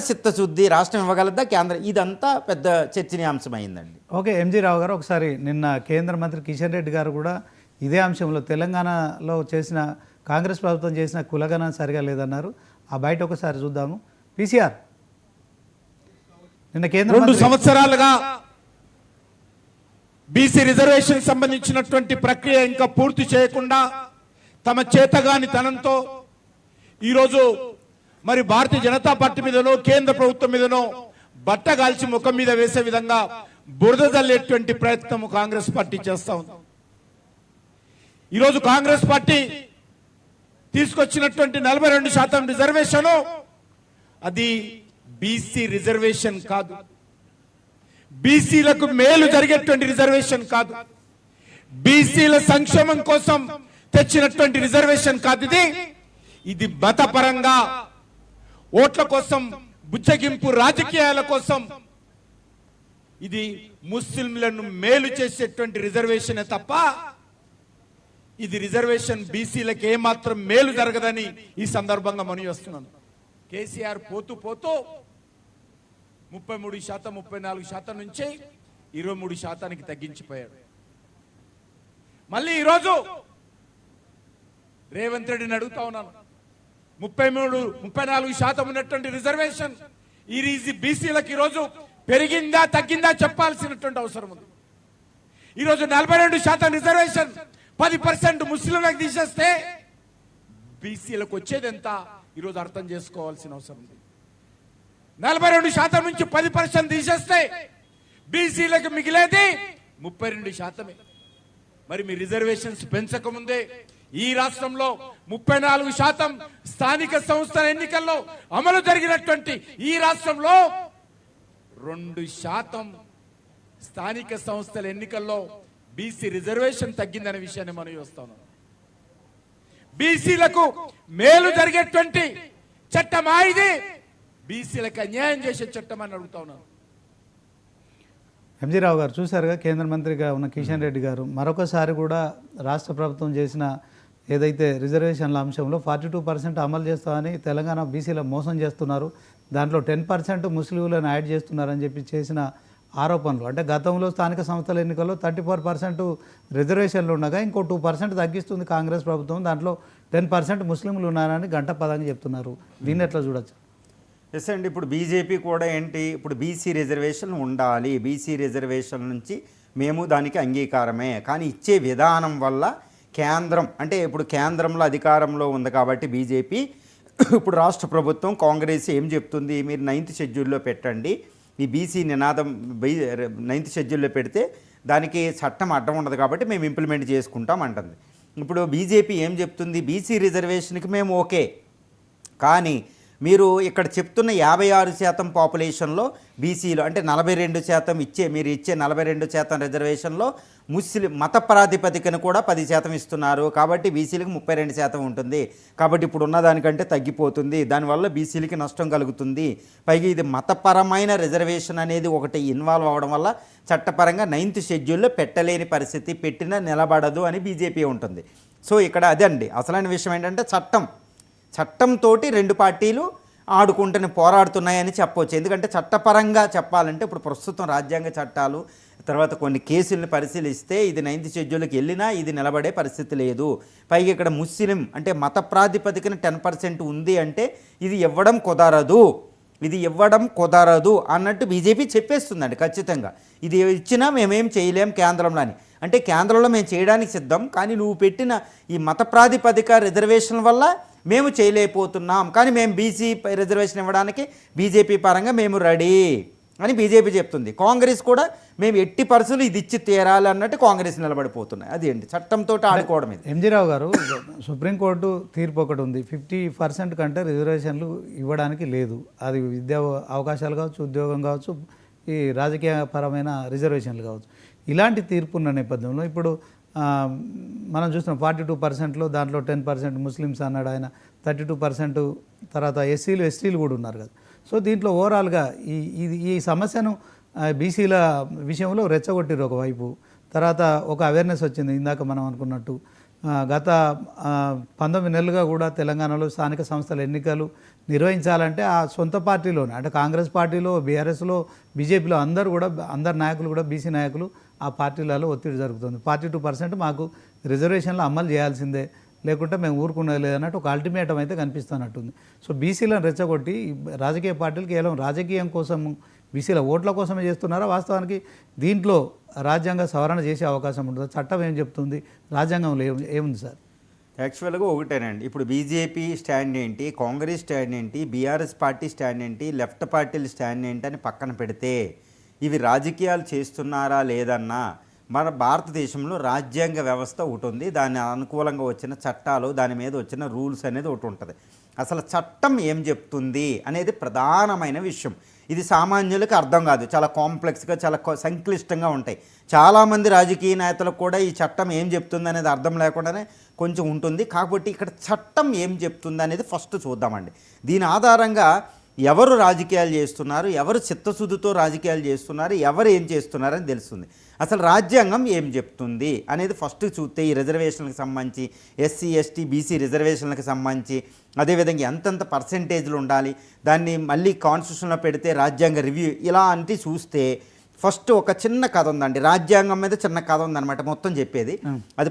చిత్తశుద్ధి, రాష్ట్రం ఇవ్వగలదా కేంద్రం, ఇదంతా పెద్ద చర్చనీయాంశమైందండి. ఓకే, ఎంజీ రావు గారు, ఒకసారి నిన్న కేంద్ర మంత్రి కిషన్ రెడ్డి గారు కూడా ఇదే అంశంలో తెలంగాణలో చేసిన కాంగ్రెస్ ప్రభుత్వం చేసిన కులగణన సరిగా లేదన్నారు. ఆ బయట ఒకసారి చూద్దాము. పీసీఆర్ నిన్న కేంద్ర 2 సంవత్సరాలుగా బీసీ రిజర్వేషన్ సంబంధించినటువంటి ప్రక్రియ ఇంకా పూర్తి చేయకుండా తమ చేతగాని తనంతో ఈరోజు మరి భారతీయ జనతా పార్టీ మీదనో కేంద్ర ప్రభుత్వం మీదనో బట్టగాల్చి ముఖం మీద వేసే విధంగా బురద జల్లేటువంటి ప్రయత్నం కాంగ్రెస్ పార్టీ చేస్తా ఉంది. ఈరోజు కాంగ్రెస్ పార్టీ తీసుకొచ్చినటువంటి 42% రిజర్వేషన్ అది బీసీ రిజర్వేషన్ కాదు, బీసీలకు మేలు జరిగేటువంటి రిజర్వేషన్ కాదు, బీసీల సంక్షేమం కోసం తెచ్చినటువంటి రిజర్వేషన్ కాదు. ఇది మతపరంగా ఓట్ల కోసం, బుజ్జగింపు రాజకీయాల కోసం, ఇది ముస్లింలను మేలు చేసేటువంటి రిజర్వేషన్ తప్ప ఇది రిజర్వేషన్ బీసీలకు ఏమాత్రం మేలు జరగదని ఈ సందర్భంగా మనవి చేస్తున్నాను. కేసీఆర్ పోతూ 33%, 34% నుంచి 23%కి తగ్గించిపోయాడు. మళ్ళీ ఈరోజు రేవంత్ రెడ్డిని అడుగుతా ఉన్నాను, 34% ఉన్నటువంటి రిజర్వేషన్ ఈ బీసీలకు ఈరోజు పెరిగిందా తగ్గిందా చెప్పాల్సినటువంటి అవసరం ఉంది. ఈరోజు 42% రిజర్వేషన్ 10% ముస్లింలకు తీసేస్తే బీసీలకు వచ్చేది ఎంత ఈరోజు అర్థం చేసుకోవాల్సిన అవసరం ఉంది. 42% నుంచి 10% తీసేస్తే బీసీలకు మిగిలేది 32%. మరి మీ రిజర్వేషన్స్ పెంచకముందే ఈ రాష్ట్రంలో 34% స్థానిక సంస్థల ఎన్నికల్లో అమలు జరిగినటువంటి ఈ రాష్ట్రంలో 2% స్థానిక సంస్థల ఎన్నికల్లో బీసీ రిజర్వేషన్ తగ్గిందనే విషయాన్ని మనం చూస్తాం. బీసీలకు మేలు జరిగేటువంటి చట్టమా ఇది? బీసీలకు అన్యాయం చేసే చట్టం అని అడుగుతా ఉన్నాను. ఎంజీ రావు గారు చూశారుగా, కేంద్ర మంత్రిగా ఉన్న కిషన్ రెడ్డి గారు మరొకసారి కూడా రాష్ట్ర ప్రభుత్వం చేసిన ఏదైతే రిజర్వేషన్ల అంశంలో 42% అమలు చేస్తామని తెలంగాణ బీసీల మోసం చేస్తున్నారు, దాంట్లో 10% ముస్లింలను యాడ్ చేస్తున్నారని చెప్పి చేసిన ఆరోపణలు. అంటే గతంలో స్థానిక సంస్థల ఎన్నికల్లో 34% రిజర్వేషన్లు ఉండగా ఇంకో 2% తగ్గిస్తుంది కాంగ్రెస్ ప్రభుత్వం, దాంట్లో 10% ముస్లింలు ఉన్నారని గంట పదంగా చెప్తున్నారు. దీన్ని ఎట్లా చూడొచ్చు? ఎస్ అండి, ఇప్పుడు బీజేపీ కూడా ఏంటి, ఇప్పుడు బీసీ రిజర్వేషన్ ఉండాలి, బీసీ రిజర్వేషన్ నుంచి మేము దానికి అంగీకారమే, కానీ ఇచ్చే విధానం వల్ల కేంద్రం అంటే ఇప్పుడు కేంద్రంలో అధికారంలో ఉంది కాబట్టి బీజేపీ ఇప్పుడు రాష్ట్ర ప్రభుత్వం కాంగ్రెస్ ఏం చెప్తుంది, మీరు 9th షెడ్యూల్లో పెట్టండి, ఈ బీసీ నినాదం 9th షెడ్యూల్లో పెడితే దానికి చట్టం అడ్డం ఉండదు కాబట్టి మేము ఇంప్లిమెంట్ చేసుకుంటాం అంటుంది. ఇప్పుడు బీజేపీ ఏం చెప్తుంది, బీసీ రిజర్వేషన్కి మేము ఓకే, కానీ మీరు ఇక్కడ చెప్తున్న 56% పాపులేషన్లో బీసీలో అంటే 42% మీరు ఇచ్చే 42% రిజర్వేషన్లో ముస్లిం మత ప్రాతిపదికన కూడా 10% ఇస్తున్నారు, కాబట్టి బీసీలకు 32% ఉంటుంది, కాబట్టి ఇప్పుడు ఉన్నదానికంటే తగ్గిపోతుంది, దానివల్ల బీసీలకి నష్టం కలుగుతుంది, పైగా ఇది మతపరమైన రిజర్వేషన్ అనేది ఒకటి ఇన్వాల్వ్ అవ్వడం వల్ల చట్టపరంగా 9th షెడ్యూల్లో పెట్టలేని పరిస్థితి, పెట్టినా నిలబడదు అని బీజేపీ ఉంటుంది. సో ఇక్కడ అదండి అసలైన విషయం ఏంటంటే చట్టంతో 2 పార్టీలు ఆడుకుంటూనే పోరాడుతున్నాయని చెప్పవచ్చు. ఎందుకంటే చట్టపరంగా చెప్పాలంటే ఇప్పుడు ప్రస్తుతం రాజ్యాంగ చట్టాలు తర్వాత కొన్ని కేసులను పరిశీలిస్తే ఇది 9th షెడ్యూల్కి వెళ్ళినా ఇది నిలబడే పరిస్థితి లేదు. పైగా ఇక్కడ ముస్లిం అంటే మత ప్రాతిపదికన 10% ఉంది అంటే ఇది ఇవ్వడం కుదరదు అన్నట్టు బీజేపీ చెప్పేస్తుందండి ఖచ్చితంగా. ఇది ఇచ్చినా మేమేం చేయలేం కేంద్రంలో అని. అంటే కేంద్రంలో మేము చేయడానికి సిద్ధం, కానీ నువ్వు పెట్టిన ఈ మత ప్రాతిపదిక రిజర్వేషన్ వల్ల మేము చేయలేకపోతున్నాం, కానీ మేము బీసీ రిజర్వేషన్ ఇవ్వడానికి బీజేపీ పరంగా మేము రెడీ అని బీజేపీ చెప్తుంది. కాంగ్రెస్ కూడా మేము 80% ఇది ఇచ్చి తీరాలి అన్నట్టు కాంగ్రెస్ నిలబడిపోతున్నాయి. అది ఏంటి చట్టంతో ఆడుకోవడం ఇది. ఎంజీ రావు గారు, సుప్రీంకోర్టు తీర్పు ఒకటి ఉంది, 50% కంటే రిజర్వేషన్లు ఇవ్వడానికి లేదు. అది విద్యా అవకాశాలు కావచ్చు, ఉద్యోగం కావచ్చు, ఈ రాజకీయపరమైన రిజర్వేషన్లు కావచ్చు. ఇలాంటి తీర్పు ఉన్న నేపథ్యంలో ఇప్పుడు మనం చూస్తున్నాం 42%లో దాంట్లో 10% ముస్లిమ్స్ అన్నాడు ఆయన, 32% తర్వాత ఎస్సీలు ఎస్టీలు కూడా ఉన్నారు కదా. సో దీంట్లో ఓవరాల్గా ఈ సమస్యను బీసీల విషయంలో రెచ్చగొట్టిరు ఒకవైపు, తర్వాత ఒక అవేర్నెస్ వచ్చింది ఇందాక మనం అనుకున్నట్టు. గత 19 నెలలుగా కూడా తెలంగాణలో స్థానిక సంస్థల ఎన్నికలు నిర్వహించాలంటే ఆ సొంత పార్టీలోనే అంటే కాంగ్రెస్ పార్టీలో, బీఆర్ఎస్లో, బీజేపీలో అందరు నాయకులు కూడా బీసీ నాయకులు ఆ పార్టీలలో ఒత్తిడి జరుగుతుంది. 42% మాకు రిజర్వేషన్లు అమలు చేయాల్సిందే, లేకుంటే మేము ఊరుకునేది లేదన్నట్టు ఒక అల్టిమేటం అయితే కనిపిస్తున్నట్టుంది. సో బీసీలను రెచ్చగొట్టి రాజకీయ పార్టీలు కేవలం రాజకీయం కోసం, బీసీల ఓట్ల కోసమే చేస్తున్నారా? వాస్తవానికి దీంట్లో రాజ్యాంగ సవరణ చేసే అవకాశం ఉంటుంది? చట్టం ఏం చెప్తుంది, రాజ్యాంగంలో ఏముంది సార్? యాక్చువల్గా ఒకటేనండి, ఇప్పుడు బీజేపీ స్టాండ్ ఏంటి, కాంగ్రెస్ స్టాండ్ ఏంటి, బీఆర్ఎస్ పార్టీ స్టాండ్ ఏంటి, లెఫ్ట్ పార్టీల స్టాండ్ ఏంటి అని పక్కన పెడితే ఇవి రాజకీయాలు చేస్తున్నారా లేదన్నా మన భారతదేశంలో రాజ్యాంగ వ్యవస్థ ఒకటి ఉంది, దాని అనుకూలంగా వచ్చిన చట్టాలు, దాని మీద వచ్చిన రూల్స్ అనేది ఒకటి ఉంటుంది. అసలు చట్టం ఏం చెప్తుంది అనేది ప్రధానమైన విషయం. ఇది సామాన్యులకు అర్థం కాదు, చాలా కాంప్లెక్స్గా, చాలా సంక్లిష్టంగా ఉంటాయి. చాలామంది రాజకీయ నాయకులకు కూడా ఈ చట్టం ఏం చెప్తుంది అనేది అర్థం లేకుండానే కొంచెం ఉంటుంది. కాబట్టి ఇక్కడ చట్టం ఏం చెప్తుంది అనేది ఫస్ట్ చూద్దామండి. దీని ఆధారంగా ఎవరు రాజకీయాలు చేస్తున్నారు, ఎవరు చిత్తశుద్ధితో రాజకీయాలు చేస్తున్నారు, ఎవరు ఏం చేస్తున్నారని తెలుస్తుంది. అసలు రాజ్యాంగం ఏం చెప్తుంది అనేది ఫస్ట్ చూస్తే ఈ రిజర్వేషన్లకు సంబంధించి, ఎస్సీ ఎస్టీ బీసీ రిజర్వేషన్లకు సంబంధించి, అదేవిధంగా ఎంతెంత పర్సెంటేజ్లు ఉండాలి, దాన్ని మళ్ళీ కాన్స్టిట్యూషన్లో పెడితే రాజ్యాంగ రివ్యూ ఇలా అంటే చూస్తే ఫస్ట్ ఒక చిన్న కథ ఉందండి, రాజ్యాంగం మీద చిన్న కథ ఉందన్నమాట మొత్తం చెప్పేది. అది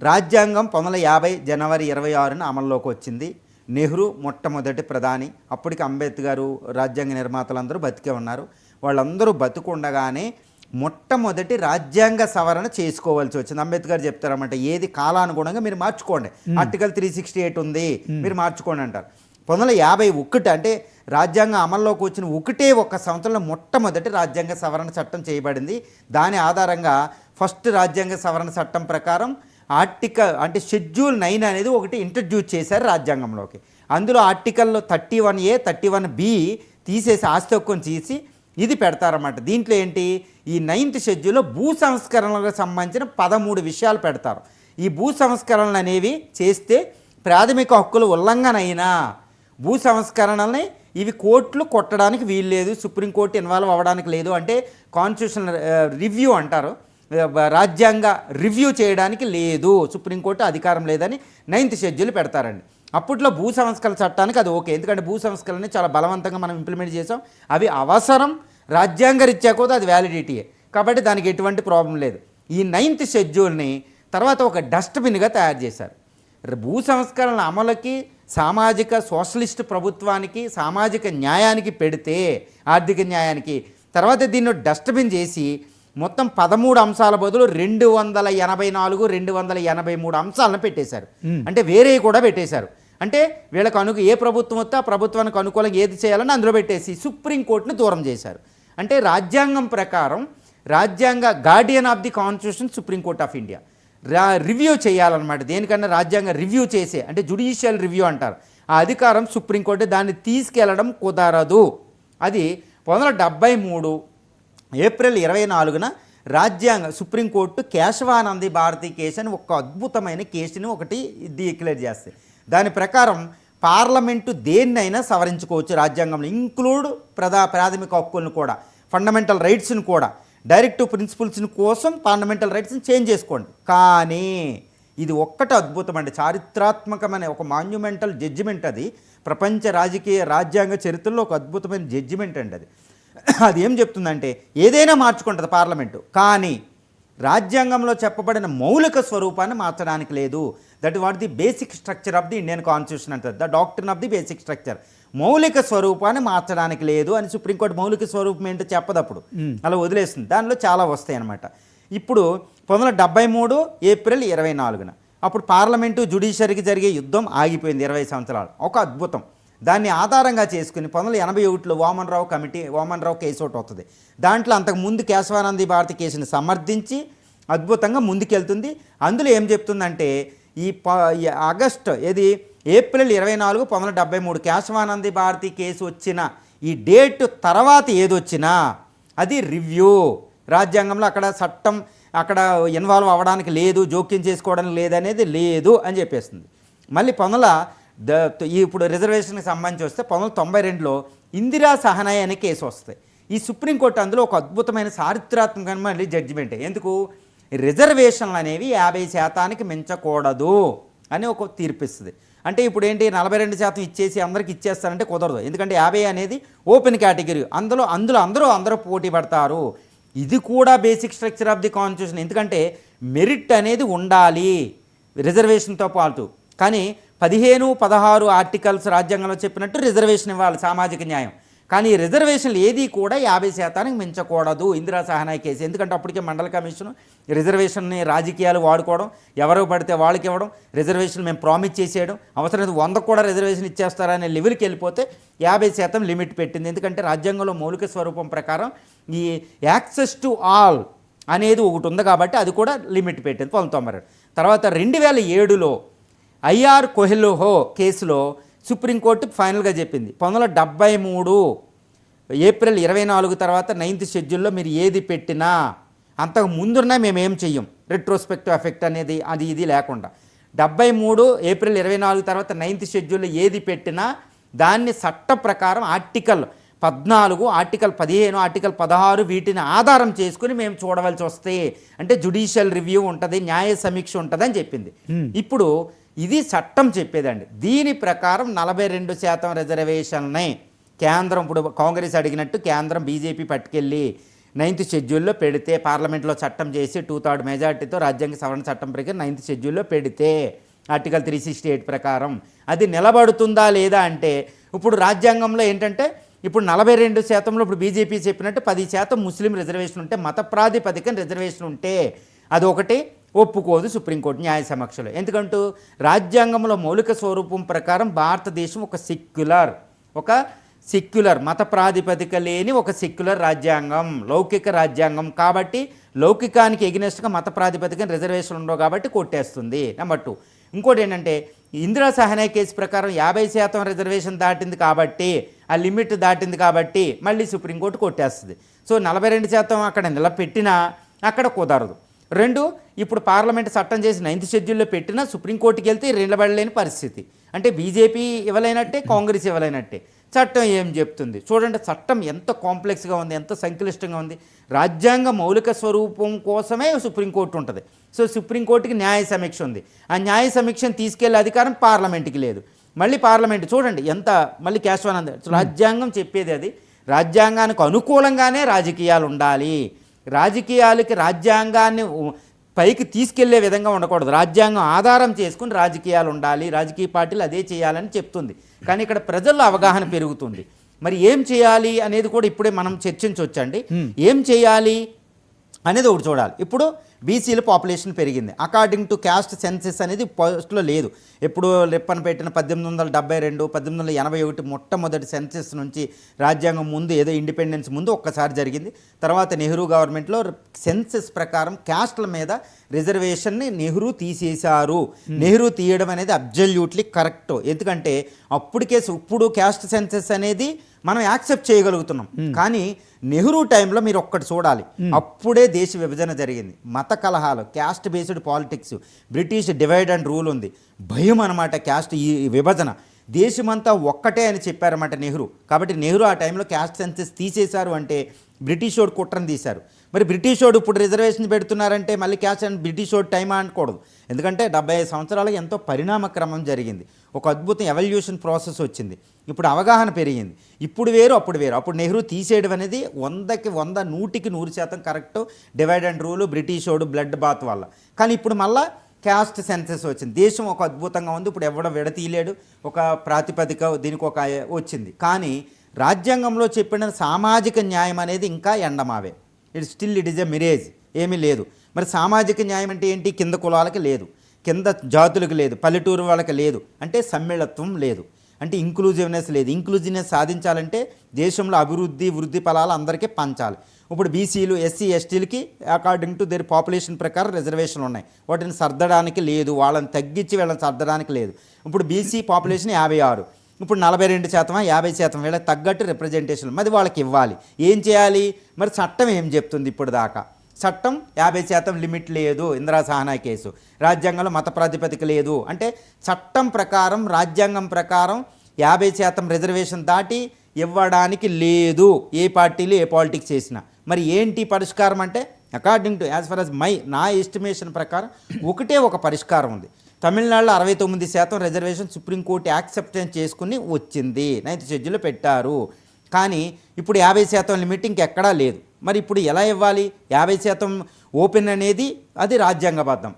రాజ్యాంగం 1950 జనవరి 26న అమల్లోకి వచ్చింది. నెహ్రూ మొట్టమొదటి ప్రధాని, అప్పటికి అంబేద్కర్ రాజ్యాంగ నిర్మాతలందరూ బతికే ఉన్నారు. వాళ్ళందరూ బతుకుండగానే మొట్టమొదటి రాజ్యాంగ సవరణ చేసుకోవాల్సి వచ్చింది. అంబేద్కర్ చెప్తారన్నమాట, ఏది కాలానుగుణంగా మీరు మార్చుకోండి, ఆర్టికల్ 368 ఉంది మీరు మార్చుకోండి అంటారు. 1951 అంటే రాజ్యాంగం అమల్లోకి వచ్చిన ఒకటే ఒక సంవత్సరంలో మొట్టమొదటి రాజ్యాంగ సవరణ చట్టం చేయబడింది. దాని ఆధారంగా ఫస్ట్ రాజ్యాంగ సవరణ చట్టం ప్రకారం అంటే షెడ్యూల్ 9 అనేది ఒకటి ఇంట్రడ్యూస్ చేశారు రాజ్యాంగంలోకి. అందులో ఆర్టికల్లో 31A 31B తీసేసి ఆస్తి హక్కును తీసి ఇది పెడతారన్నమాట. దీంట్లో ఏంటి, ఈ 9th షెడ్యూల్లో భూ సంస్కరణలకు సంబంధించిన 13 విషయాలు పెడతారు. ఈ భూ సంస్కరణలు అనేవి చేస్తే ప్రాథమిక హక్కులు ఉల్లంఘన అయినా భూ సంస్కరణల్ని ఇవి కోర్టులు కొట్టడానికి వీలు లేదు, సుప్రీంకోర్టు ఇన్వాల్వ్ అవ్వడానికి లేదు, అంటే కాన్స్టిట్యూషనల్ రివ్యూ అంటారు, రాజ్యాంగ రివ్యూ చేయడానికి లేదు, సుప్రీంకోర్టు అధికారం లేదని 9th షెడ్యూల్ పెడతారండి. అప్పట్లో భూ సంస్కరణ చట్టానికి అది ఓకే, ఎందుకంటే భూ సంస్కరణని చాలా బలవంతంగా మనం ఇంప్లిమెంట్ చేసాం, అవి అవసరం, రాజ్యాంగ రీత్యా కూడా అది వ్యాలిడిటీయే, కాబట్టి దానికి ఎటువంటి ప్రాబ్లం లేదు. ఈ 9th షెడ్యూల్ని తర్వాత ఒక డస్ట్బిన్గా తయారు చేశారు. భూ సంస్కరణల అమలుకి సామాజిక సోషలిస్ట్ ప్రభుత్వానికి సామాజిక న్యాయానికి పెడితే, ఆర్థిక న్యాయానికి, తర్వాత దీన్ని డస్ట్బిన్ చేసి మొత్తం 13 అంశాల బదులు 284 283 అంశాలను పెట్టేశారు. అంటే వేరే కూడా పెట్టేశారు. అంటే వీళ్ళకు ఏ ప్రభుత్వం వస్తే ఆ ప్రభుత్వానికి అనుకూలంగా ఏది చేయాలని అందులో పెట్టేసి సుప్రీంకోర్టుని దూరం చేశారు. అంటే రాజ్యాంగం ప్రకారం రాజ్యాంగ Guardian of the constitution Supreme Court of India review చేయాలన్నమాట. దేనికన్నా రాజ్యాంగ రివ్యూ చేసే, అంటే జ్యుడిషియల్ రివ్యూ అంటారు, ఆ అధికారం సుప్రీంకోర్టు దాన్ని తీసుకెళ్లడం కుదరదు. అది 1973 ఏప్రిల్ 24న రాజ్యాంగ సుప్రీంకోర్టు కేశవానంది భారతి కేసు అని ఒక అద్భుతమైన కేసుని ఒకటి డిక్లేర్ చేస్తుంది. దాని ప్రకారం పార్లమెంటు దేన్నైనా సవరించుకోవచ్చు రాజ్యాంగంలో, ఇంక్లూడ్ ప్రాథమిక హక్కులను కూడా, ఫండమెంటల్ రైట్స్ని కూడా, డైరెక్టివ్ ప్రిన్సిపల్స్ని కోసం ఫండమెంటల్ రైట్స్ని చేంజ్ చేసుకోండి. కానీ ఇది ఒక్కటి అద్భుతం అండి, చారిత్రాత్మకమైన ఒక మాన్యుమెంటల్ జడ్జిమెంట్. అది ప్రపంచ రాజ్యాంగ చరిత్రలో ఒక అద్భుతమైన జడ్జిమెంట్ అండి. అది ఏం చెప్తుందంటే ఏదైనా మార్చుకుంటుంది పార్లమెంటు, కానీ రాజ్యాంగంలో చెప్పబడిన మౌలిక స్వరూపాన్ని మార్చడానికి లేదు. That what the basic structure of the Indian constitution అంటారు, the doctrine of the basic structure. మౌలిక స్వరూపాన్ని మార్చడానికి లేదు అని సుప్రీంకోర్టు మౌలిక స్వరూపం ఏంటో చెప్పదప్పుడు, అలా వదిలేస్తుంది. దానిలో చాలా వస్తాయి అన్నమాట. ఇప్పుడు 1973 ఏప్రిల్ 24న అప్పుడు పార్లమెంటు జ్యుడిషియరీకి జరిగే యుద్ధం ఆగిపోయింది 20 సంవత్సరాలు. ఒక అద్భుతం. దాన్ని ఆధారంగా చేసుకుని 1981లో వామన్ రావు కేసు ఒకటి వస్తుంది. దాంట్లో అంతకుముందు కేశవానంది భారతి కేసుని సమర్థించి అద్భుతంగా ముందుకెళ్తుంది. అందులో ఏం చెప్తుందంటే ఈ ఏప్రిల్ 24 1973 కేశవానంది భారతి కేసు వచ్చిన ఈ డేట్ తర్వాత ఏదొచ్చినా అది రివ్యూ, రాజ్యాంగంలో అక్కడ చట్టం అక్కడ ఇన్వాల్వ్ అవ్వడానికి లేదు, జోక్యం చేసుకోవడానికి లేదనేది లేదు అని చెప్పేస్తుంది. మళ్ళీ ఇప్పుడు రిజర్వేషన్కి సంబంధించి వస్తే 1992లో ఇందిరా సహనాయ్ అనే కేసు వస్తాయి. ఈ సుప్రీంకోర్టు అందులో ఒక అద్భుతమైన చారిత్రాత్మకమైన జడ్జిమెంట్. ఎందుకు, రిజర్వేషన్లు అనేవి 50% మించకూడదు అని ఒక తీర్పిస్తుంది. అంటే ఇప్పుడు ఏంటి, 42% ఇచ్చేసి అందరికి ఇచ్చేస్తారంటే కుదరదు, ఎందుకంటే 50 అనేది ఓపెన్ కేటగిరీ, అందులో అందరూ పోటీ పడతారు. ఇది కూడా basic structure of the constitution, ఎందుకంటే మెరిట్ అనేది ఉండాలి రిజర్వేషన్తో పాటు. కానీ 15, 16 ఆర్టికల్స్ రాజ్యాంగంలో చెప్పినట్టు రిజర్వేషన్ ఇవ్వాలి, సామాజిక న్యాయం. కానీ ఈ రిజర్వేషన్లు ఏది కూడా 50% మించకూడదు ఇందిరా సహనాయ్ కేసు. ఎందుకంటే అప్పటికే మండల కమిషన్ రిజర్వేషన్ని రాజకీయాలు వాడుకోవడం, ఎవరు పడితే వాళ్ళకి ఇవ్వడం, రిజర్వేషన్ మేము ప్రామిస్ చేసేయడం, అవసరమైతే 100 కూడా రిజర్వేషన్ ఇచ్చేస్తారనే లెవెల్కి వెళ్ళిపోతే 50% లిమిట్ పెట్టింది. ఎందుకంటే రాజ్యాంగంలో మౌలిక స్వరూపం ప్రకారం ఈ యాక్సెస్ టు ఆల్ అనేది ఒకటి ఉంది కాబట్టి అది కూడా లిమిట్ పెట్టింది 1992. తర్వాత 2007లో ఐఆర్ కోహెల్హో కేసులో సుప్రీంకోర్టు ఫైనల్గా చెప్పింది 1973 ఏప్రిల్ 24 తర్వాత 9th షెడ్యూల్లో మీరు ఏది పెట్టినా అంతకు ముందున్నా మేమేం చెయ్యం, రెట్రోస్పెక్టివ్ ఎఫెక్ట్ అనేది అది ఇది లేకుండా. 73 ఏప్రిల్ 24 తర్వాత 9th షెడ్యూల్లో ఏది పెట్టినా దాన్ని చట్ట ప్రకారం ఆర్టికల్ 14, ఆర్టికల్ 15, ఆర్టికల్ 16 వీటిని ఆధారం చేసుకుని మేము చూడవలసి వస్తే, అంటే జ్యుడిషియల్ రివ్యూ ఉంటుంది, న్యాయ సమీక్ష ఉంటుంది అని చెప్పింది. ఇప్పుడు ఇది చట్టం చెప్పేదండి. దీని ప్రకారం 42% రిజర్వేషన్ని కేంద్రం, ఇప్పుడు కాంగ్రెస్ అడిగినట్టు కేంద్రం బీజేపీ పట్టుకెళ్ళి 9th షెడ్యూల్లో పెడితే, పార్లమెంట్లో చట్టం చేసి 2/3 మెజార్టీతో రాజ్యాంగ సవరణ చట్టం ప్రకారం 9th షెడ్యూల్లో పెడితే ఆర్టికల్ 368 ప్రకారం అది నిలబడుతుందా లేదా అంటే, ఇప్పుడు రాజ్యాంగంలో ఏంటంటే ఇప్పుడు 42%లో ఇప్పుడు బీజేపీ చెప్పినట్టు 10% ముస్లిం రిజర్వేషన్ ఉంటే, మత ప్రాతిపదికన రిజర్వేషన్ ఉంటే అదొకటి, ఒప్పుకోదు సుప్రీంకోర్టు న్యాయ సమక్షంలో. ఎందుకంటూ రాజ్యాంగంలో మౌలిక స్వరూపం ప్రకారం భారతదేశం ఒక సెక్యులర్ మత ప్రాతిపదిక లేని ఒక సెక్యులర్ రాజ్యాంగం, లౌకిక రాజ్యాంగం. కాబట్టి లౌకికానికి ఎగినెస్ట్గా మత ప్రాతిపదికన రిజర్వేషన్ ఉండవు కాబట్టి కొట్టేస్తుంది. నెంబర్ 2, ఇంకోటి ఏంటంటే ఇందిరా సహాయ కేసు ప్రకారం 50% రిజర్వేషన్ దాటింది కాబట్టి, ఆ లిమిట్ దాటింది కాబట్టి మళ్ళీ సుప్రీంకోర్టు కొట్టేస్తుంది. సో 42% అక్కడ నిలబెట్టినా అక్కడ కుదరదు. 2, ఇప్పుడు పార్లమెంట్ చట్టం చేసి 9th షెడ్యూల్లో పెట్టినా సుప్రీంకోర్టుకి వెళ్తే నిలబడలేని పరిస్థితి. అంటే బీజేపీ ఇవ్వలేనట్టే, కాంగ్రెస్ ఇవ్వలేనట్టే. చట్టం ఏం చెప్తుంది చూడండి. చట్టం ఎంత కాంప్లెక్స్గా ఉంది, ఎంత సంక్లిష్టంగా ఉంది. రాజ్యాంగ మౌలిక స్వరూపం కోసమే సుప్రీంకోర్టు ఉంటుంది. సో సుప్రీంకోర్టుకి న్యాయ సమీక్ష ఉంది. ఆ న్యాయ సమీక్షను తీసుకెళ్లే అధికారం పార్లమెంట్కి లేదు. మళ్ళీ పార్లమెంట్ చూడండి ఎంత మళ్ళీ కేశవానంద రాజ్యాంగం చెప్పేది అది. రాజ్యాంగానికి అనుకూలంగానే రాజకీయాలు ఉండాలి. రాజకీయాలకి రాజ్యాంగాన్ని పైకి తీసుకెళ్లే విధంగా ఉండకూడదు. రాజ్యాంగం ఆధారం చేసుకుని రాజకీయాలు ఉండాలి, రాజకీయ పార్టీలు అదే చేయాలని చెప్తుంది. కానీ ఇక్కడ ప్రజల్లో అవగాహన పెరుగుతుంది. మరి ఏం చేయాలి అనేది కూడా ఇప్పుడే మనం చర్చించవచ్చండి. ఏం చేయాలి అనేది ఒకటి చూడాలి. ఇప్పుడు బీసీల పాపులేషన్ పెరిగింది. అకార్డింగ్ టు క్యాస్ట్ సెన్సెస్ అనేది ఫస్ట్లో లేదు. ఎప్పుడు రిప్పన పెట్టిన 1872, 1881 మొట్టమొదటి సెన్సెస్ నుంచి రాజ్యాంగం ముందు ఏదో ఇండిపెండెన్స్ ముందు ఒక్కసారి జరిగింది. తర్వాత నెహ్రూ గవర్నమెంట్లో సెన్సెస్ ప్రకారం క్యాస్ట్ల మీద రిజర్వేషన్ని నెహ్రూ తీసేశారు. నెహ్రూ తీయడం అనేది అబ్జల్యూట్లీ కరెక్ట్. ఎందుకంటే ఇప్పుడు క్యాస్ట్ సెన్సెస్ అనేది మనం యాక్సెప్ట్ చేయగలుగుతున్నాం. కానీ నెహ్రూ టైంలో మీరు ఒక్కటి చూడాలి, అప్పుడే దేశ విభజన జరిగింది. మత కలహాలు, caste based politics, British divide and rule ఉంది, భయం అనమాట క్యాస్ట్ ఈ విభజన. దేశమంతా ఒక్కటే అని చెప్పారన్నమాట నెహ్రూ. కాబట్టి నెహ్రూ ఆ టైంలో క్యాస్ట్ సెన్సెస్ తీసేశారు అంటే బ్రిటిష్ వాడు కుట్రను తీశారు. మరి బ్రిటిష్ వాడు ఇప్పుడు రిజర్వేషన్ పెడుతున్నారంటే మళ్ళీ క్యాస్ట్ అండ్ బ్రిటిష్ వాడు టైం అనకూడదు. ఎందుకంటే 75 సంవత్సరాలకు ఎంతో పరిణామ క్రమం జరిగింది. ఒక అద్భుతం ఎవల్యూషన్ ప్రాసెస్ వచ్చింది. ఇప్పుడు అవగాహన పెరిగింది. ఇప్పుడు వేరు అప్పుడు వేరు. అప్పుడు నెహ్రూ తీసేయడం అనేది 100కి 100, 100కి 100% correct. Divide and rule British వాడు బ్లడ్ బాత్ వల్ల. కానీ ఇప్పుడు మళ్ళీ క్యాస్ట్ సెన్సెస్ వచ్చింది. దేశం ఒక అద్భుతంగా ఉంది. ఇప్పుడు ఎవడ విడతీయలేడు. ఒక ప్రాతిపదిక దీనికి ఒక వచ్చింది. కానీ రాజ్యాంగంలో చెప్పిన సామాజిక న్యాయం అనేది ఇంకా ఎండమావే. It is a mirage. ఏమీ లేదు. మరి సామాజిక న్యాయం అంటే ఏంటి? కింద కులాలకి లేదు, కింద జాతులకు లేదు, పల్లెటూరు వాళ్ళకి లేదు, అంటే సమ్మిళత్వం లేదు, అంటే ఇంక్లూజివ్నెస్ లేదు. ఇంక్లూజివ్నెస్ సాధించాలంటే దేశంలో అభివృద్ధి వృద్ధి ఫలాలు అందరికీ పంచాలి. ఇప్పుడు బీసీలు, ఎస్సీ, ఎస్టీలకి అకార్డింగ్ టు దేర్ పాపులేషన్ ప్రకారం రిజర్వేషన్లు ఉన్నాయి. వాటిని సర్దడానికి లేదు, వాళ్ళని తగ్గించి వీళ్ళని సర్దడానికి లేదు. ఇప్పుడు బీసీ పాపులేషన్ 56, ఇప్పుడు 42%, 50% వీళ్ళకి తగ్గట్టు రిప్రజెంటేషన్ మరి వాళ్ళకి ఇవ్వాలి. ఏం చేయాలి? మరి చట్టం ఏం చెప్తుంది? ఇప్పుడు దాకా చట్టం 50% లిమిట్ లేదు. ఇందిరా సహాయ కేసు రాజ్యాంగంలో మత ప్రాతిపదిక లేదు అంటే చట్టం ప్రకారం రాజ్యాంగం ప్రకారం 50% రిజర్వేషన్ దాటి ఇవ్వడానికి లేదు. ఏ పార్టీలు ఏ పాలిటిక్స్ చేసినా. మరి ఏంటి పరిష్కారం అంటే according to as for as నా ఎస్టిమేషన్ ప్రకారం ఒకటే ఒక పరిష్కారం ఉంది. తమిళనాడులో 69% రిజర్వేషన్ సుప్రీంకోర్టు యాక్సెప్టెన్స్ చేసుకుని వచ్చింది, 9th షెడ్యూల్లో పెట్టారు. కానీ ఇప్పుడు 50% లిమిట్ ఇంకెక్కడా లేదు. మరి ఇప్పుడు ఎలా ఇవ్వాలి? 50% ఓపెన్ అనేది అది రాజ్యాంగబద్ధం,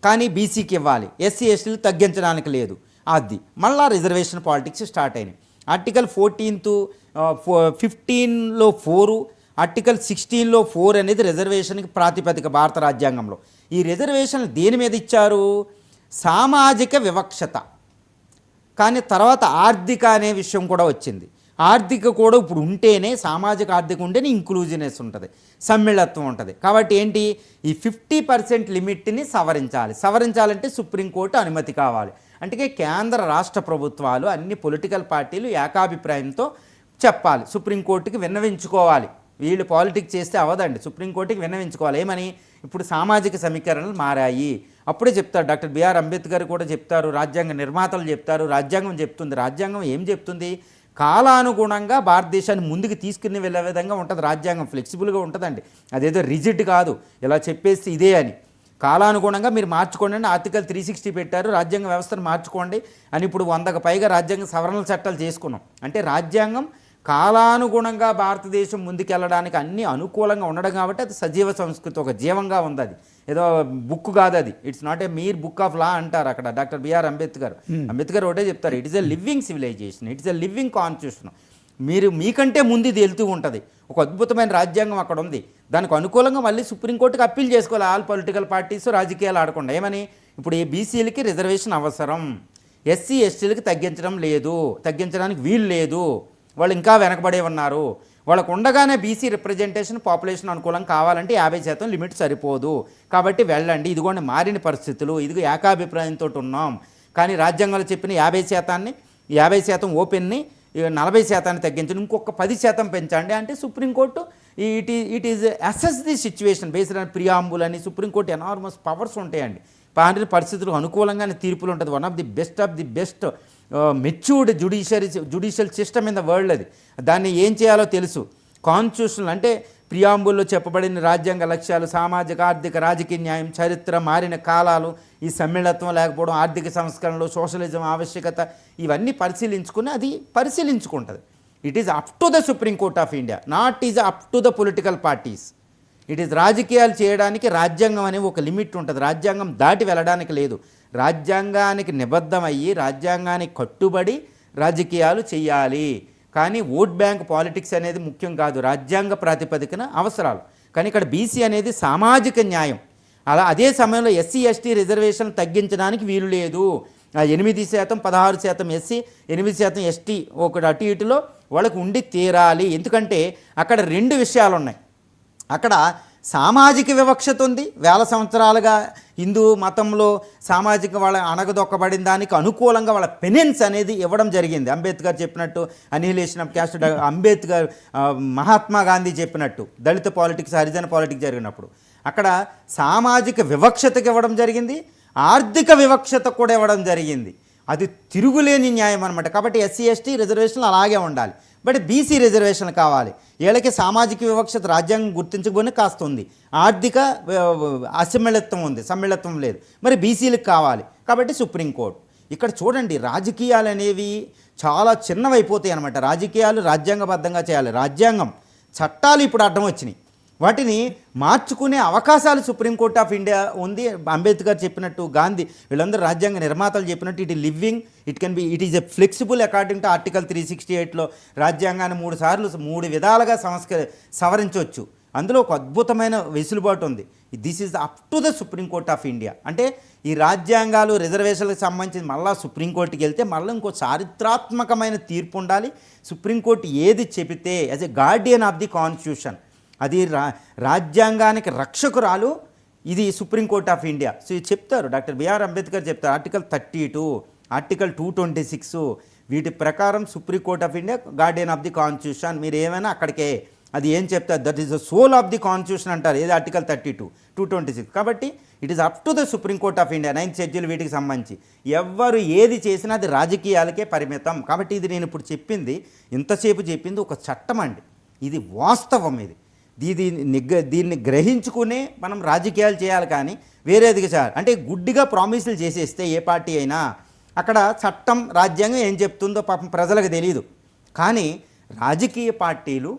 కానీ బీసీకి ఇవ్వాలి. ఎస్సీ ఎస్టీలు తగ్గించడానికి లేదు. అది మళ్ళా రిజర్వేషన్ పాలిటిక్స్ స్టార్ట్ అయినాయి. ఆర్టికల్ 15లో 4, ఆర్టికల్ 16లో 4 అనేది రిజర్వేషన్కి ప్రాతిపదిక భారత రాజ్యాంగంలో. ఈ రిజర్వేషన్ దేని మీద ఇచ్చారు? సామాజిక వివక్షత. కానీ తర్వాత ఆర్థిక అనే విషయం కూడా వచ్చింది. ఆర్థిక కూడా ఇప్పుడు ఉంటేనే, సామాజిక ఆర్థిక ఉంటేనే ఇంక్లూజివ్నెస్ ఉంటుంది, సమ్మిళత్వం ఉంటుంది. కాబట్టి ఏంటి? ఈ 50% లిమిట్ని సవరించాలంటే సుప్రీంకోర్టు అనుమతి కావాలి. అంటే కేంద్ర రాష్ట్ర ప్రభుత్వాలు అన్ని పొలిటికల్ పార్టీలు ఏకాభిప్రాయంతో చెప్పాలి, సుప్రీంకోర్టుకి విన్నవించుకోవాలి. వీళ్ళు పాలిటిక్స్ చేస్తే అవదండి, సుప్రీంకోర్టుకి విన్నవించుకోవాలి. ఏమని? ఇప్పుడు సామాజిక సమీకరణలు మారాయి. అప్పుడే చెప్తారు డాక్టర్ బిఆర్ అంబేద్కర్ కూడా చెప్తారు, రాజ్యాంగ నిర్మాతలు చెప్తారు, రాజ్యాంగం చెప్తుంది. రాజ్యాంగం ఏం చెప్తుంది? కాలానుగుణంగా భారతదేశాన్ని ముందుకు తీసుకుని వెళ్ళే విధంగా ఉంటుంది రాజ్యాంగం. ఫ్లెక్సిబుల్గా ఉంటుందండి, అదేదో రిజిడ్ కాదు ఇలా చెప్పేసి ఇదే అని. కాలానుగుణంగా మీరు మార్చుకోండి అని ఆర్టికల్ 360 పెట్టారు, రాజ్యాంగ వ్యవస్థను మార్చుకోండి అని. ఇప్పుడు 100కు పైగా రాజ్యాంగ సవరణల చట్టాలు చేసుకున్నాం. అంటే రాజ్యాంగం కాలానుగుణంగా భారతదేశం ముందుకెళ్ళడానికి అన్ని అనుకూలంగా ఉండడం కాబట్టి అది సజీవ సంస్కృతి, ఒక జీవంగా ఉంది. అది ఏదో బుక్ కాదు, అది it's not a mere book of law అంటారు అక్కడ డాక్టర్ బిఆర్ అంబేద్కర్ ఒకటే చెప్తారు, it is a living civilisation, it is a living constitution. మీకంటే ముందు ఇది వెళ్తూ ఉంటుంది. ఒక అద్భుతమైన రాజ్యాంగం అక్కడ ఉంది. దానికి అనుకూలంగా మళ్ళీ సుప్రీంకోర్టుకి అప్పీల్ చేసుకోవాలి. ఆల్ పొలిటికల్ పార్టీస్ రాజకీయాలు ఆడకుండా ఏమని, ఇప్పుడు ఈ బీసీలకి రిజర్వేషన్ అవసరం, ఎస్సీ ఎస్టీలకి తగ్గించడానికి వీలు లేదు, వాళ్ళు ఇంకా వెనకబడే ఉన్నారు, వాళ్ళకు ఉండగానే బీసీ రిప్రజెంటేషన్ పాపులేషన్ అనుకూలం కావాలంటే 50% లిమిట్ సరిపోదు, కాబట్టి వెళ్ళండి, ఇదిగోండి మారిన పరిస్థితులు, ఇదిగో ఏకాభిప్రాయంతో ఉన్నాం, కానీ రాజ్యాంగంలో చెప్పిన 50% ఓపెన్ని 40% తగ్గించండి, ఇంకొక 10% పెంచండి అంటే supreme court it is assess the situation based on preamble అని సుప్రీంకోర్టు ఎనార్మస్ పవర్స్ ఉంటాయండి. పాండ్రి పరిస్థితులకు అనుకూలంగానే తీర్పులు ఉంటుంది. One of the best matured judicial system in the world అది. దాన్ని ఏం చేయాలో తెలుసు. కాన్స్టిట్యూషన్ అంటే ప్రియాంబుల్లో చెప్పబడిన రాజ్యాంగ లక్ష్యాలు, సామాజిక ఆర్థిక రాజకీయ న్యాయం, చరిత్ర, మారిన కాలాలు, ఈ సమ్మిళత్వం లేకపోవడం, ఆర్థిక సంస్కరణలు, సోషలిజం ఆవశ్యకత, ఇవన్నీ పరిశీలించుకుంటుంది. It is up to the supreme court of India, not is up to the political parties. It is రాజకీయాలు చేయడానికి రాజ్యాంగం అనే ఒక లిమిట్ ఉంటుంది, రాజ్యాంగం దాటి వెళ్ళడానికి లేదు. రాజ్యాంగానికి నిబద్ధమయ్యి రాజ్యాంగానికి కట్టుబడి రాజకీయాలు చేయాలి. కానీ ఓట్ బ్యాంక్ పాలిటిక్స్ అనేది ముఖ్యం కాదు, రాజ్యాంగ ప్రాతిపదికన అవసరాలు. కానీ ఇక్కడ బీసీ అనేది సామాజిక న్యాయం. అదే సమయంలో ఎస్సీ ఎస్టీ రిజర్వేషన్ తగ్గించడానికి వీలు లేదు. 8% 16% ఎస్సీ, 8% ఎస్టీ, ఒకటి అటు ఇటులో వాళ్ళకు ఉండి తీరాలి. ఎందుకంటే అక్కడ 2 విషయాలు ఉన్నాయి. అక్కడ సామాజిక వివక్షత ఉంది. వేల సంవత్సరాలుగా హిందూ మతంలో సామాజిక వాళ్ళ అణగదొక్కబడిన దానికి అనుకూలంగా వాళ్ళ పెనెన్స్ అనేది ఇవ్వడం జరిగింది. అంబేద్కర్ చెప్పినట్టు annihilation of caste, Ambedkar Mahatma Gandhi చెప్పినట్టు దళిత పాలిటిక్స్, హరిజన పాలిటిక్స్ జరిగినప్పుడు అక్కడ సామాజిక వివక్షతకి ఇవ్వడం జరిగింది, ఆర్థిక వివక్షత కూడా ఇవ్వడం జరిగింది. అది తిరుగులేని న్యాయం అనమాట. కాబట్టి ఎస్సీ ఎస్టీ రిజర్వేషన్లు అలాగే ఉండాలి, బట్ బీసీ రిజర్వేషన్లు కావాలి. వీళ్ళకి సామాజిక వివక్షత రాజ్యాంగం గుర్తించకపోయినా కాస్త ఉంది, ఆర్థిక అసమ్మిళత్వం ఉంది, సమ్మిళత్వం లేదు, మరి బీసీలకు కావాలి. కాబట్టి సుప్రీంకోర్టు ఇక్కడ చూడండి, రాజకీయాలు అనేవి చాలా చిన్నవైపోతాయి అనమాట. రాజకీయాలు రాజ్యాంగబద్ధంగా చేయాలి. రాజ్యాంగం చట్టాలు ఇప్పుడు అడ్డం వచ్చినాయి, వాటిని మార్చుకునే అవకాశాలు సుప్రీంకోర్ట్ ఆఫ్ ఇండియా ఉంది. అంబేద్కర్ చెప్పినట్టు, గాంధీ, వీళ్ళందరూ రాజ్యాంగ నిర్మాతలు చెప్పినట్టు it living, it is a flexible according to article 368లో రాజ్యాంగాన్ని 3 సార్లు 3 విధాలుగా సవరించవచ్చు. అందులో ఒక అద్భుతమైన వెసులుబాటు ఉంది. This is up to the supreme court of India. అంటే ఈ రాజ్యాంగాలు రిజర్వేషన్లకు సంబంధించి మళ్ళీ సుప్రీంకోర్టుకి వెళ్తే మళ్ళీ ఇంకో చారిత్రాత్మకమైన తీర్పు ఉండాలి. సుప్రీంకోర్టు ఏది చెబితే as a Guardian of the constitution, అది రాజ్యాంగానికి రక్షకురాలు, ఇది సుప్రీంకోర్ట్ ఆఫ్ ఇండియా. సో ఇది చెప్తారు, డాక్టర్ బిఆర్ అంబేద్కర్ చెప్తారు. ఆర్టికల్ 32, ఆర్టికల్ 226 వీటి ప్రకారం supreme court of India guardian of the constitution. మీరు ఏమైనా అక్కడికే, అది ఏం చెప్తారు, that is the soul of the constitution అంటారు. ఏది ఆర్టికల్ 32, 226. కాబట్టి it is up to the supreme court of India 9th schedule వీటికి సంబంధించి. ఎవరు ఏది చేసినా అది రాజకీయాలకే పరిమితం. కాబట్టి ఇది నేను ఇప్పుడు చెప్పింది, ఇంతసేపు చెప్పింది ఒక చట్టం అండి, ఇది వాస్తవం. దీన్ని గ్రహించుకునే మనం రాజకీయాలు చేయాలి, కానీ వేరేదిగా చేయాలి అంటే గుడ్డిగా ప్రామిసులు చేసేస్తే ఏ పార్టీ అయినా అక్కడ చట్టం రాజ్యాంగం ఏం చెప్తుందో పాపం ప్రజలకు తెలియదు. కానీ రాజకీయ పార్టీలు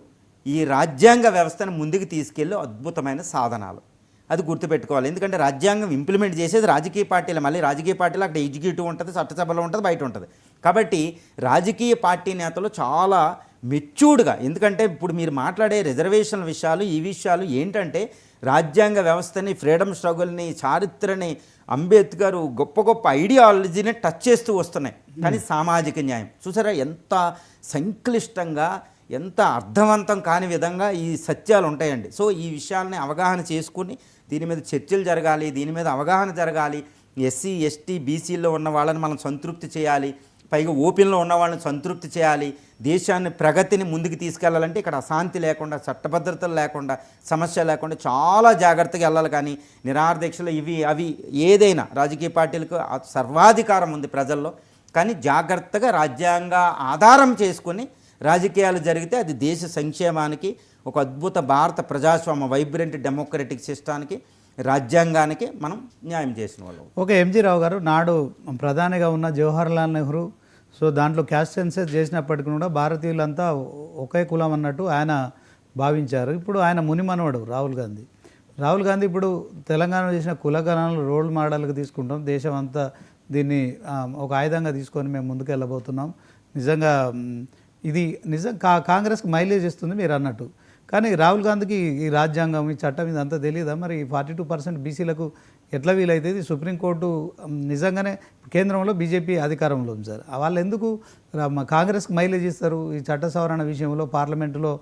ఈ రాజ్యాంగ వ్యవస్థను ముందుకు తీసుకెళ్ళి అద్భుతమైన సాధనాలు, అది గుర్తుపెట్టుకోవాలి. ఎందుకంటే రాజ్యాంగం ఇంప్లిమెంట్ చేసేది రాజకీయ పార్టీలు. మళ్ళీ రాజకీయ పార్టీలు అక్కడ ఎగ్జిక్యూటివ్ ఉంటుంది, చట్టసభలో ఉంటుంది, బయట ఉంటుంది. కాబట్టి రాజకీయ పార్టీ నేతలు చాలా మెచ్యూర్డ్గా, ఎందుకంటే ఇప్పుడు మీరు మాట్లాడే రిజర్వేషన్ విషయాలు, ఈ విషయాలు ఏంటంటే రాజ్యాంగ వ్యవస్థని, ఫ్రీడమ్ స్ట్రగుల్ని, చారిత్రని, అంబేద్కర్ గొప్ప గొప్ప ఐడియాలజీని టచ్ చేస్తూ వస్తున్నాయి. కానీ సామాజిక న్యాయం చూసారా ఎంత సంక్లిష్టంగా, ఎంత అర్థవంతం కాని విధంగా ఈ సత్యాలు ఉంటాయండి. సో ఈ విషయాల్ని అవగాహన చేసుకుని దీని మీద చర్చలు జరగాలి, దీని మీద అవగాహన జరగాలి. ఎస్సీ ఎస్టీ బీసీల్లో ఉన్న వాళ్ళని మనం సంతృప్తి చేయాలి, పైగా ఓపెన్లో ఉన్న వాళ్ళని సంతృప్తి చేయాలి. దేశాన్ని ప్రగతిని ముందుకు తీసుకెళ్లాలంటే ఇక్కడ అశాంతి లేకుండా, చట్టభద్రతలు లేకుండా, సమస్య లేకుండా చాలా జాగ్రత్తగా వెళ్ళాలి. కానీ నిరాహారదీక్షలు అవి ఏదైనా రాజకీయ పార్టీలకు సర్వాధికారం ఉంది ప్రజల్లో, కానీ జాగ్రత్తగా రాజ్యాంగ ఆధారం చేసుకుని రాజకీయాలు జరిగితే అది దేశ సంక్షేమానికి, ఒక అద్భుత భారత ప్రజాస్వామ్య వైబ్రెంట్ డెమోక్రటిక్ సిస్టానికి, రాజ్యాంగానికి మనం న్యాయం చేసిన వాళ్ళు. ఓకే, ఎంజీ రావు గారు నాడు ప్రధానిగా ఉన్న జవహర్లాల్ నెహ్రూ, సో దాంట్లో క్యాస్ట్ సెన్సస్ చేసినప్పటికీ కూడా భారతీయులంతా ఒకే కులం అన్నట్టు ఆయన భావించారు. ఇప్పుడు ఆయన మునిమనవడు రాహుల్ గాంధీ ఇప్పుడు తెలంగాణ చేసిన కులగణనలు రోల్ మోడల్గా తీసుకుంటాం, దేశం అంతా దీన్ని ఒక ఆయుధంగా తీసుకొని మేము ముందుకు వెళ్ళబోతున్నాం. నిజంగా ఇది కాంగ్రెస్కి మైలేజ్ ఇస్తుంది మీరు అన్నట్టు. కానీ రాహుల్ గాంధీకి ఈ రాజ్యాంగం ఈ చట్టం ఇదంతా తెలియదా మరి 42% బీసీలకు ఎట్లా వీలైతుంది? సుప్రీంకోర్టు నిజంగానే కేంద్రంలో బీజేపీ అధికారంలో ఉంది సార్, వాళ్ళు ఎందుకు కాంగ్రెస్కి మైలేజ్ ఇస్తారు? ఈ చట్ట సవరణ విషయంలో పార్లమెంటులో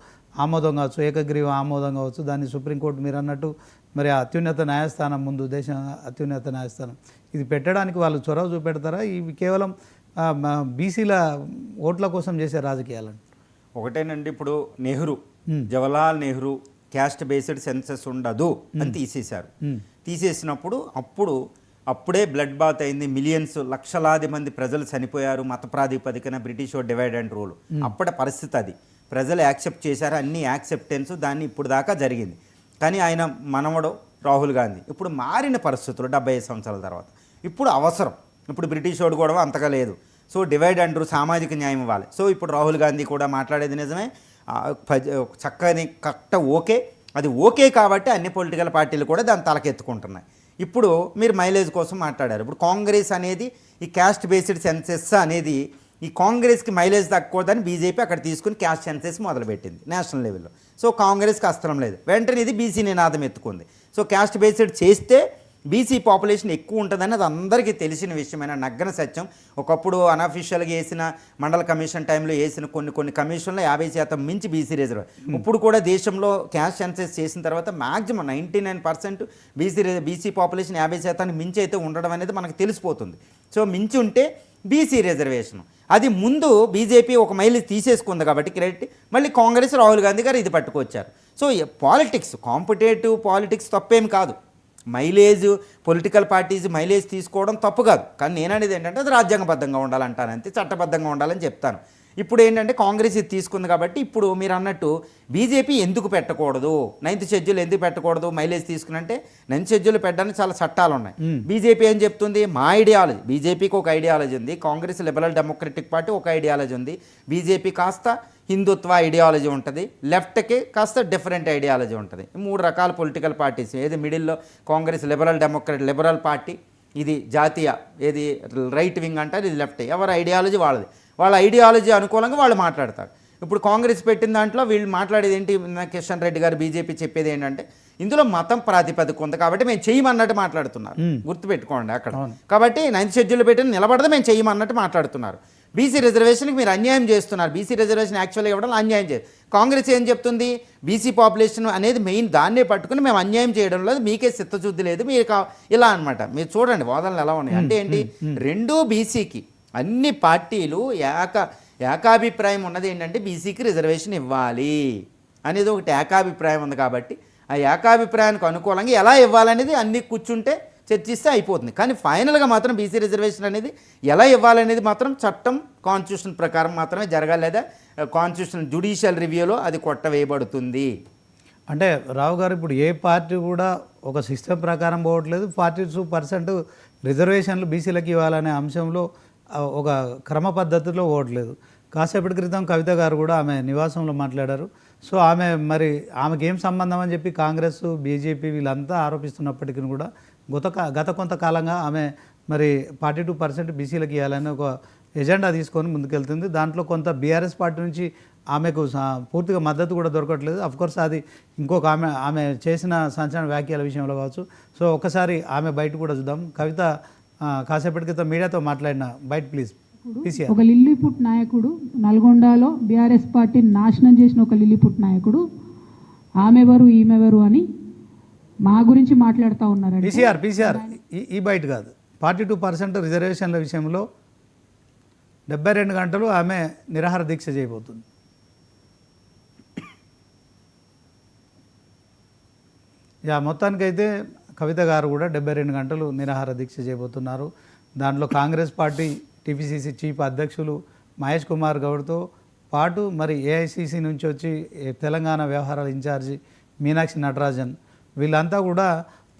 ఆమోదం కావచ్చు, ఏకగ్రీవ ఆమోదం కావచ్చు, దాన్ని సుప్రీంకోర్టు మీరు అన్నట్టు మరి అత్యున్నత న్యాయస్థానం ముందు, దేశ అత్యున్నత న్యాయస్థానం ఇది పెట్టడానికి వాళ్ళు చొరవ చూపెడతారా? ఇవి కేవలం బీసీల ఓట్ల కోసం చేసే రాజకీయాలను? ఒకటేనండి, ఇప్పుడు Nehru, Jawaharlal Nehru caste based senses ఉండదు అని తీసేశారు. తీసేసినప్పుడు అప్పుడే బ్లడ్ బాత్ అయింది, మిలియన్స్ లక్షలాది మంది ప్రజలు చనిపోయారు మత ప్రాతిపదికన, బ్రిటిష్ డివైడ్ అండ్ రూల్. అప్పటి పరిస్థితి అది, ప్రజలు యాక్సెప్ట్ చేశారు, అన్ని యాక్సెప్టెన్స్ దాన్ని ఇప్పుడు దాకా జరిగింది. కానీ ఆయన మనవడు రాహుల్ గాంధీ ఇప్పుడు మారిన పరిస్థితులు 75 సంవత్సరాల తర్వాత ఇప్పుడు అవసరం, ఇప్పుడు బ్రిటిష్ వాడు కూడా అంతగా లేదు. సో డివైడ్ అండ్ రూల్, సామాజిక న్యాయం ఇవ్వాలి. సో ఇప్పుడు రాహుల్ గాంధీ కూడా మాట్లాడేది నిజమే, చక్కని కరెక్ట్ ఓకే, అది ఓకే కాబట్టి అన్ని పొలిటికల్ పార్టీలు కూడా దాన్ని తలకెత్తుకుంటున్నాయి. ఇప్పుడు మీరు మైలేజ్ కోసం మాట్లాడారు. ఇప్పుడు కాంగ్రెస్ అనేది ఈ క్యాస్ట్ బేస్డ్ సెన్సెస్ అనేది ఈ కాంగ్రెస్కి మైలేజ్ తక్కువదని బీజేపీ అక్కడ తీసుకుని క్యాస్ట్ సెన్సెస్ మొదలుపెట్టింది నేషనల్ లెవెల్లో. సో కాంగ్రెస్కి అస్త్రం లేదు, వెంటనే ఇది బీసీ నినాదం ఎత్తుకుంది. సో క్యాస్ట్ బేస్డ్ చేస్తే బీసీ పాపులేషన్ ఎక్కువ ఉంటుందని అది అందరికీ తెలిసిన విషయమైన నగ్గన సత్యం. ఒకప్పుడు అనఫిషియల్గా వేసిన మండల కమిషన్ టైంలో వేసిన కొన్ని కమిషన్లో 50% మించి బీసీ రిజర్వ్. ఇప్పుడు కూడా దేశంలో క్యాస్ట్ సెన్సెస్ చేసిన తర్వాత మ్యాక్సిమం 99% బీసీ పాపులేషన్ 50% మించి అయితే ఉండడం అనేది మనకు తెలిసిపోతుంది. సో మించి ఉంటే బీసీ రిజర్వేషన్ అది ముందు బీజేపీ ఒక మైలు తీసేసుకుంది కాబట్టి క్రెడిట్, మళ్ళీ కాంగ్రెస్ రాహుల్ గాంధీ గారు ఇది పట్టుకొచ్చారు. సో పాలిటిక్స్, కాంపిటేటివ్ పాలిటిక్స్ తప్పేం కాదు, మైలేజ్ పొలిటికల్ పార్టీస్ మైలేజ్ తీసుకోవడం తప్పు కాదు. కానీ నేను అనేది ఏంటంటే అది రాజ్యాంగబద్ధంగా ఉండాలంటాను, అంతే, చట్టబద్ధంగా ఉండాలని చెప్తాను. ఇప్పుడు ఏంటంటే కాంగ్రెస్ ఇది తీసుకుంది కాబట్టి ఇప్పుడు మీరు అన్నట్టు బీజేపీ ఎందుకు పెట్టకూడదు, 9th షెడ్యూల్ ఎందుకు పెట్టకూడదు మైలేజ్ తీసుకునంటే 9th షెడ్యూల్ పెట్టడానికి చాలా చట్టాలు ఉన్నాయి. బీజేపీ ఏం చెప్తుంది, మా ఐడియాలజీ, బీజేపీకి ఒక ఐడియాలజీ ఉంది, కాంగ్రెస్ లిబరల్ డెమోక్రటిక్ పార్టీ ఒక ఐడియాలజీ ఉంది, బీజేపీ కాస్త హిందుత్వ ఐడియాలజీ ఉంటుంది, లెఫ్ట్కి కాస్త డిఫరెంట్ ఐడియాలజీ ఉంటుంది. 3 రకాల పొలిటికల్ పార్టీస్, ఏది మిడిల్లో కాంగ్రెస్ లిబరల్ పార్టీ, ఇది జాతీయ, ఏది రైట్ వింగ్ అంటారు, ఇది లెఫ్ట్, ఎవరి ఐడియాలజీ వాళ్ళది, వాళ్ళ ఐడియాలజీ అనుకూలంగా వాళ్ళు మాట్లాడతారు. ఇప్పుడు కాంగ్రెస్ పెట్టిన దాంట్లో వీళ్ళు మాట్లాడేది ఏంటి, కిషన్ రెడ్డి గారు బీజేపీ చెప్పేది ఏంటంటే ఇందులో మతం ప్రాతిపదిక ఉంది కాబట్టి మేము చేయమన్నట్టు మాట్లాడుతున్నారు, గుర్తుపెట్టుకోండి అక్కడ. కాబట్టి 9th షెడ్యూల్ పెట్టిన నిలబడదు, మేము చేయమన్నట్టు మాట్లాడుతున్నారు. బీసీ రిజర్వేషన్కి మీరు అన్యాయం చేస్తున్నారు, బీసీ రిజర్వేషన్ యాక్చువల్గా ఇవ్వడం అన్యాయం చేస్తారు. కాంగ్రెస్ ఏం చెప్తుంది, బీసీ పాపులేషన్ అనేది మెయిన్, దాన్నే పట్టుకుని మేము అన్యాయం చేయడం లేదు, మీకే చిత్తశుద్ధి లేదు, మీరు ఇలా అనమాట. మీరు చూడండి వాదనలు ఎలా ఉన్నాయి అంటే ఏంటి, రెండూ బీసీకి అన్ని పార్టీలు ఏకాభిప్రాయం ఉన్నది ఏంటంటే బీసీకి రిజర్వేషన్ ఇవ్వాలి అనేది ఒకటి ఏకాభిప్రాయం ఉంది. కాబట్టి ఆ ఏకాభిప్రాయానికి అనుకూలంగా ఎలా ఇవ్వాలనేది అన్ని కూర్చుంటే చర్చిస్తే అయిపోతుంది. కానీ ఫైనల్గా మాత్రం బీసీ రిజర్వేషన్ అనేది ఎలా ఇవ్వాలనేది మాత్రం చట్టం, కాన్స్టిట్యూషన్ ప్రకారం మాత్రమే జరగాలి, లేదా కాన్స్టిట్యూషన్ జ్యుడిషియల్ రివ్యూలో అది కొట్టవేయబడుతుంది. అంటే రావు గారు ఇప్పుడు ఏ పార్టీ కూడా ఒక సిస్టమ్ ప్రకారం పోవట్లేదు, 42% రిజర్వేషన్లు బీసీలకు ఇవ్వాలనే అంశంలో ఒక క్రమ పద్ధతిలో పోవట్లేదు. కాసేపటి క్రితం కవిత గారు కూడా ఆమె నివాసంలో మాట్లాడారు. సో ఆమెకి ఏం సంబంధం అని చెప్పి కాంగ్రెస్, బీజేపీ వీళ్ళంతా ఆరోపిస్తున్నప్పటికీ కూడా గత కొంతకాలంగా ఆమె 42% బీసీలకు ఇవ్వాలని ఒక ఎజెండా తీసుకొని ముందుకెళ్తుంది. దాంట్లో కొంత బీఆర్ఎస్ పార్టీ నుంచి ఆమెకు పూర్తిగా మద్దతు కూడా దొరకట్లేదు. అఫ్కోర్స్ అది ఇంకొక ఆమె చేసిన సంచలన వ్యాఖ్యల విషయంలో కావచ్చు. సో ఒకసారి ఆమె బయట కూడా చూద్దాం. కవిత కాసేపటి క్రితం మీడియాతో మాట్లాడిన బయట ప్లీజ్. ఒక లిల్లీపుట్ నాయకుడు, నల్గొండలో బీఆర్ఎస్ పార్టీని నాశనం చేసిన ఒక లిల్లీపుట్ నాయకుడు ఆమెవరు ఈమెవరు అని మా గురించి మాట్లాడుతూ ఉన్నారు. పీసీఆర్ ఈ బయట కాదు, 42% రిజర్వేషన్ల విషయంలో 72 గంటలు ఆమె నిరాహార దీక్ష చేయబోతుంది. మొత్తానికైతే కవిత గారు కూడా 72 గంటలు నిరాహార దీక్ష చేయబోతున్నారు. దాంట్లో కాంగ్రెస్ పార్టీ టీపీసీసీ చీఫ్ అధ్యక్షులు మహేష్ కుమార్ గౌడ్తో పాటు ఏఐసీసీ నుంచి వచ్చి తెలంగాణ వ్యవహారాల ఇన్ఛార్జి మీనాక్షి నటరాజన్ వీళ్ళంతా కూడా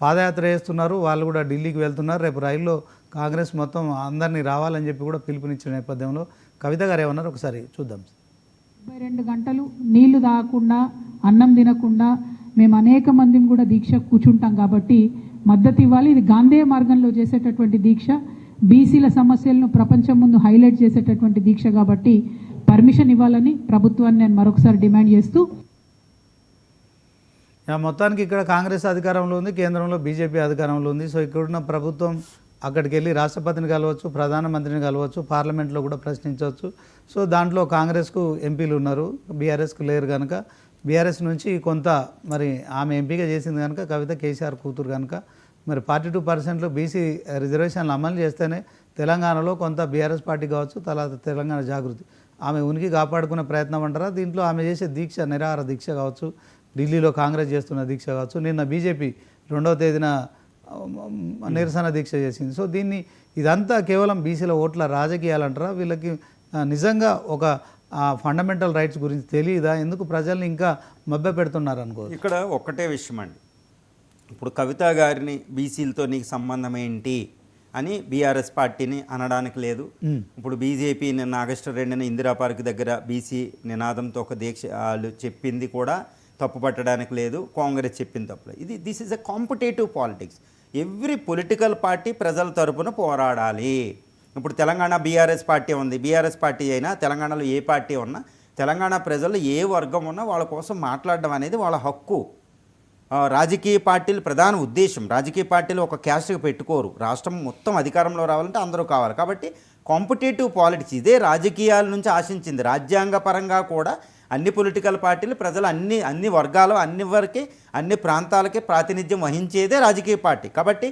పాదయాత్ర చేస్తున్నారు. వాళ్ళు కూడా ఢిల్లీకి వెళ్తున్నారు. రేపు రైల్లో కాంగ్రెస్ మొత్తం అందరినీ రావాలని చెప్పి కూడా పిలుపునిచ్చిన నేపథ్యంలో కవిత గారు ఏమన్నారు ఒకసారి చూద్దాం. 72 గంటలు నీళ్లు తాగకుండా, అన్నం తినకుండా మేము అనేక మందిని కూడా దీక్ష కూర్చుంటాం కాబట్టి మద్దతు ఇవ్వాలి. ఇది గాంధేయ మార్గంలో చేసేటటువంటి దీక్ష, బీసీల సమస్యలను ప్రపంచం ముందు హైలైట్ చేసేటటువంటి దీక్ష కాబట్టి పర్మిషన్ ఇవ్వాలని ప్రభుత్వాన్ని నేను మరొకసారి డిమాండ్ చేస్తూ మొత్తానికి ఇక్కడ కాంగ్రెస్ అధికారంలో ఉంది, కేంద్రంలో బీజేపీ అధికారంలో ఉంది. సో ఇక్కడున్న ప్రభుత్వం అక్కడికి వెళ్ళి రాష్ట్రపతిని కలవచ్చు, ప్రధానమంత్రిని కలవచ్చు, పార్లమెంట్లో కూడా ప్రశ్నించవచ్చు. సో దాంట్లో కాంగ్రెస్కు ఎంపీలు ఉన్నారు, బీఆర్ఎస్కు లేరు కనుక బీఆర్ఎస్ నుంచి కొంత మరి ఆమె ఎంపీగా చేసింది కనుక కవిత కేసీఆర్ కూతురు కనుక మరి 42% బీసీ రిజర్వేషన్లు అమలు చేస్తేనే తెలంగాణలో కొంత బీఆర్ఎస్ పార్టీ కావచ్చు, తర్వాత తెలంగాణ జాగృతి ఆమె ఉనికి కాపాడుకునే ప్రయత్నం అంటారా? దీంట్లో ఆమె చేసే దీక్ష నిరాహార దీక్ష కావచ్చు, ఢిల్లీలో కాంగ్రెస్ చేస్తున్న దీక్ష కావచ్చు, నిన్న బీజేపీ 2వ తేదీన నిరసన దీక్ష చేసింది. సో ఇదంతా కేవలం బీసీల ఓట్ల రాజకీయాలంటారా? వీళ్ళకి నిజంగా ఒక ఫండమెంటల్ రైట్స్ గురించి తెలియదా? ఎందుకు ప్రజల్ని ఇంకా మభ్య పెడుతున్నారు అనుకోవచ్చు. ఇక్కడ ఒక్కటే విషయం అండి, ఇప్పుడు కవిత గారిని బీసీలతో నీకు సంబంధం ఏంటి అని బీఆర్ఎస్ పార్టీని అనడానికి లేదు. ఇప్పుడు బీజేపీ నిన్న ఆగస్టు 2న ఇందిరా పార్క్ దగ్గర బీసీ నినాదంతో ఒక దీక్ష వాళ్ళు చెప్పింది కూడా తప్పు పట్టడానికి లేదు, కాంగ్రెస్ చెప్పింది తప్పులేదు. This is a competitive politics. Every political party ప్రజల తరపున పోరాడాలి. ఇప్పుడు తెలంగాణ బీఆర్ఎస్ పార్టీ ఉంది, బీఆర్ఎస్ పార్టీ అయినా తెలంగాణలో ఏ పార్టీ ఉన్నా తెలంగాణ ప్రజలు ఏ వర్గం ఉన్నా వాళ్ళ కోసం మాట్లాడడం అనేది వాళ్ళ హక్కు. రాజకీయ పార్టీలు ప్రధాన ఉద్దేశం, రాజకీయ పార్టీలు ఒక క్యాస్ట్గా పెట్టుకోరు, రాష్ట్రం మొత్తం అధికారంలో రావాలంటే అందరూ కావాలి. కాబట్టి కాంపిటేటివ్ పాలిటిక్స్ ఇదే రాజకీయాల నుంచి ఆశించింది. రాజ్యాంగపరంగా కూడా అన్ని పొలిటికల్ పార్టీలు ప్రజలు అన్ని వర్గాలు అన్ని ప్రాంతాలకి ప్రాతినిధ్యం వహించేదే రాజకీయ పార్టీ. కాబట్టి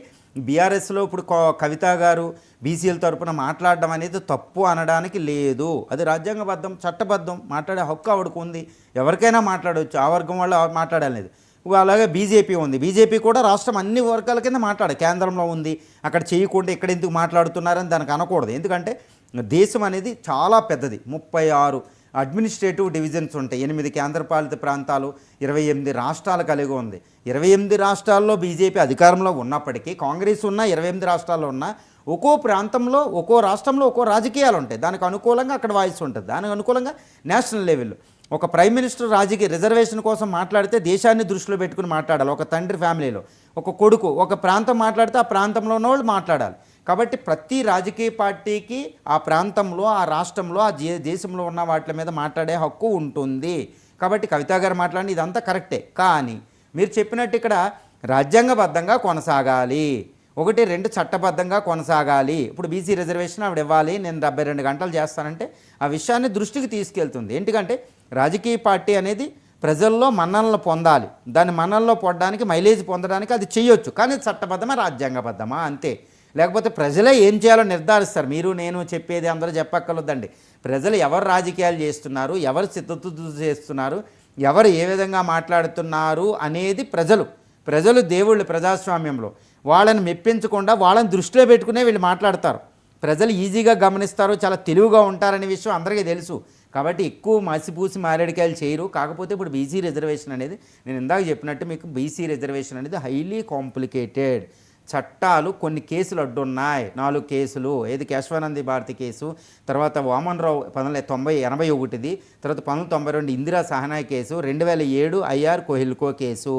బీఆర్ఎస్లో ఇప్పుడు కవిత గారు బీసీల తరపున మాట్లాడడం అనేది తప్పు అనడానికి లేదు. అది రాజ్యాంగబద్ధం, చట్టబద్ధం, మాట్లాడే హక్కు ఆవిడకు ఉంది. ఎవరికైనా మాట్లాడవచ్చు, ఆ వర్గం వాళ్ళు మాట్లాడలేదు. అలాగే బీజేపీ ఉంది, బీజేపీ కూడా రాష్ట్రం అన్ని వర్గాల కింద కేంద్రంలో ఉంది, అక్కడ చేయకుండా ఇక్కడ ఎందుకు మాట్లాడుతున్నారని దానికి అనకూడదు. ఎందుకంటే దేశం అనేది చాలా పెద్దది, 36 అడ్మినిస్ట్రేటివ్ డివిజన్స్ ఉంటాయి, 8 కేంద్రపాలిత ప్రాంతాలు, 28 రాష్ట్రాలు కలిగి ఉంది. 28 రాష్ట్రాల్లో బీజేపీ అధికారంలో ఉన్నప్పటికీ, కాంగ్రెస్ ఉన్న 28 రాష్ట్రాల్లో ఉన్న ఒక్కో ప్రాంతంలో ఒక్కో రాష్ట్రంలో ఒక్కో రాజకీయాలు ఉంటాయి. దానికి అనుకూలంగా అక్కడ వాయిస్ ఉంటుంది, దానికి అనుకూలంగా నేషనల్ లెవెల్లో ఒక ప్రైమ్ మినిస్టర్ రాజకీయ రిజర్వేషన్ కోసం మాట్లాడితే దేశాన్ని దృష్టిలో పెట్టుకుని మాట్లాడాలి. ఒక తండ్రి ఫ్యామిలీలో ఒక కొడుకు ఒక ప్రాంతం మాట్లాడితే ఆ ప్రాంతంలో ఉన్న వాళ్ళు మాట్లాడాలి. కాబట్టి ప్రతి రాజకీయ పార్టీకి ఆ ప్రాంతంలో, ఆ రాష్ట్రంలో, ఆ దేశంలో ఉన్న వాటి మీద మాట్లాడే హక్కు ఉంటుంది. కాబట్టి కవిత గారు మాట్లాడి ఇదంతా కరెక్టే. కానీ మీరు చెప్పినట్టు ఇక్కడ రాజ్యాంగబద్ధంగా కొనసాగాలి, 1, 2 చట్టబద్ధంగా కొనసాగాలి. ఇప్పుడు బీసీ రిజర్వేషన్ ఆవిడ ఇవ్వాలి, నేను 72 గంటలు చేస్తానంటే ఆ విషయాన్ని దృష్టికి తీసుకెళ్తుంది. ఎందుకంటే రాజకీయ పార్టీ అనేది ప్రజల్లో మన్ననలు పొందాలి, దాని మన్ననలో పొందడానికి మైలేజ్ పొందడానికి అది చేయొచ్చు. కానీ చట్టబద్ధమా రాజ్యాంగబద్ధమా అంతే. లేకపోతే ప్రజలే ఏం చేయాలో నిర్ధారిస్తారు. మీరు నేను చెప్పేది అందరూ చెప్పక్కర్లేదండి. ప్రజలు ఎవరు రాజకీయాలు చేస్తున్నారు, ఎవరు చిత్తశుద్ధి చేస్తున్నారు, ఎవరు ఏ విధంగా మాట్లాడుతున్నారు అనేది ప్రజలు దేవుళ్ళు ప్రజాస్వామ్యంలో వాళ్ళని మెప్పించకుండా వాళ్ళని దృష్టిలో పెట్టుకునే వీళ్ళు మాట్లాడతారు. ప్రజలు ఈజీగా గమనిస్తారు, చాలా తెలివిగా ఉంటారనే విషయం అందరికీ తెలుసు. కాబట్టి ఎక్కువ మసిపూసి మారేడికాయలు చేయరు. కాకపోతే ఇప్పుడు బీసీ రిజర్వేషన్ అనేది నేను ఇందాక చెప్పినట్టు మీకు బీసీ రిజర్వేషన్ అనేది హైలీ కాంప్లికేటెడ్. చట్టాలు కొన్ని కేసులు అడ్డున్నాయి, 4 కేసులు. ఏది కేశవానంది భారతి కేసు, తర్వాత వామన్ రావు 1981, తర్వాత 1992 ఇందిరా సహనాయ్ కేసు, 2007 ఐఆర్ కోహిల్కో కేసు,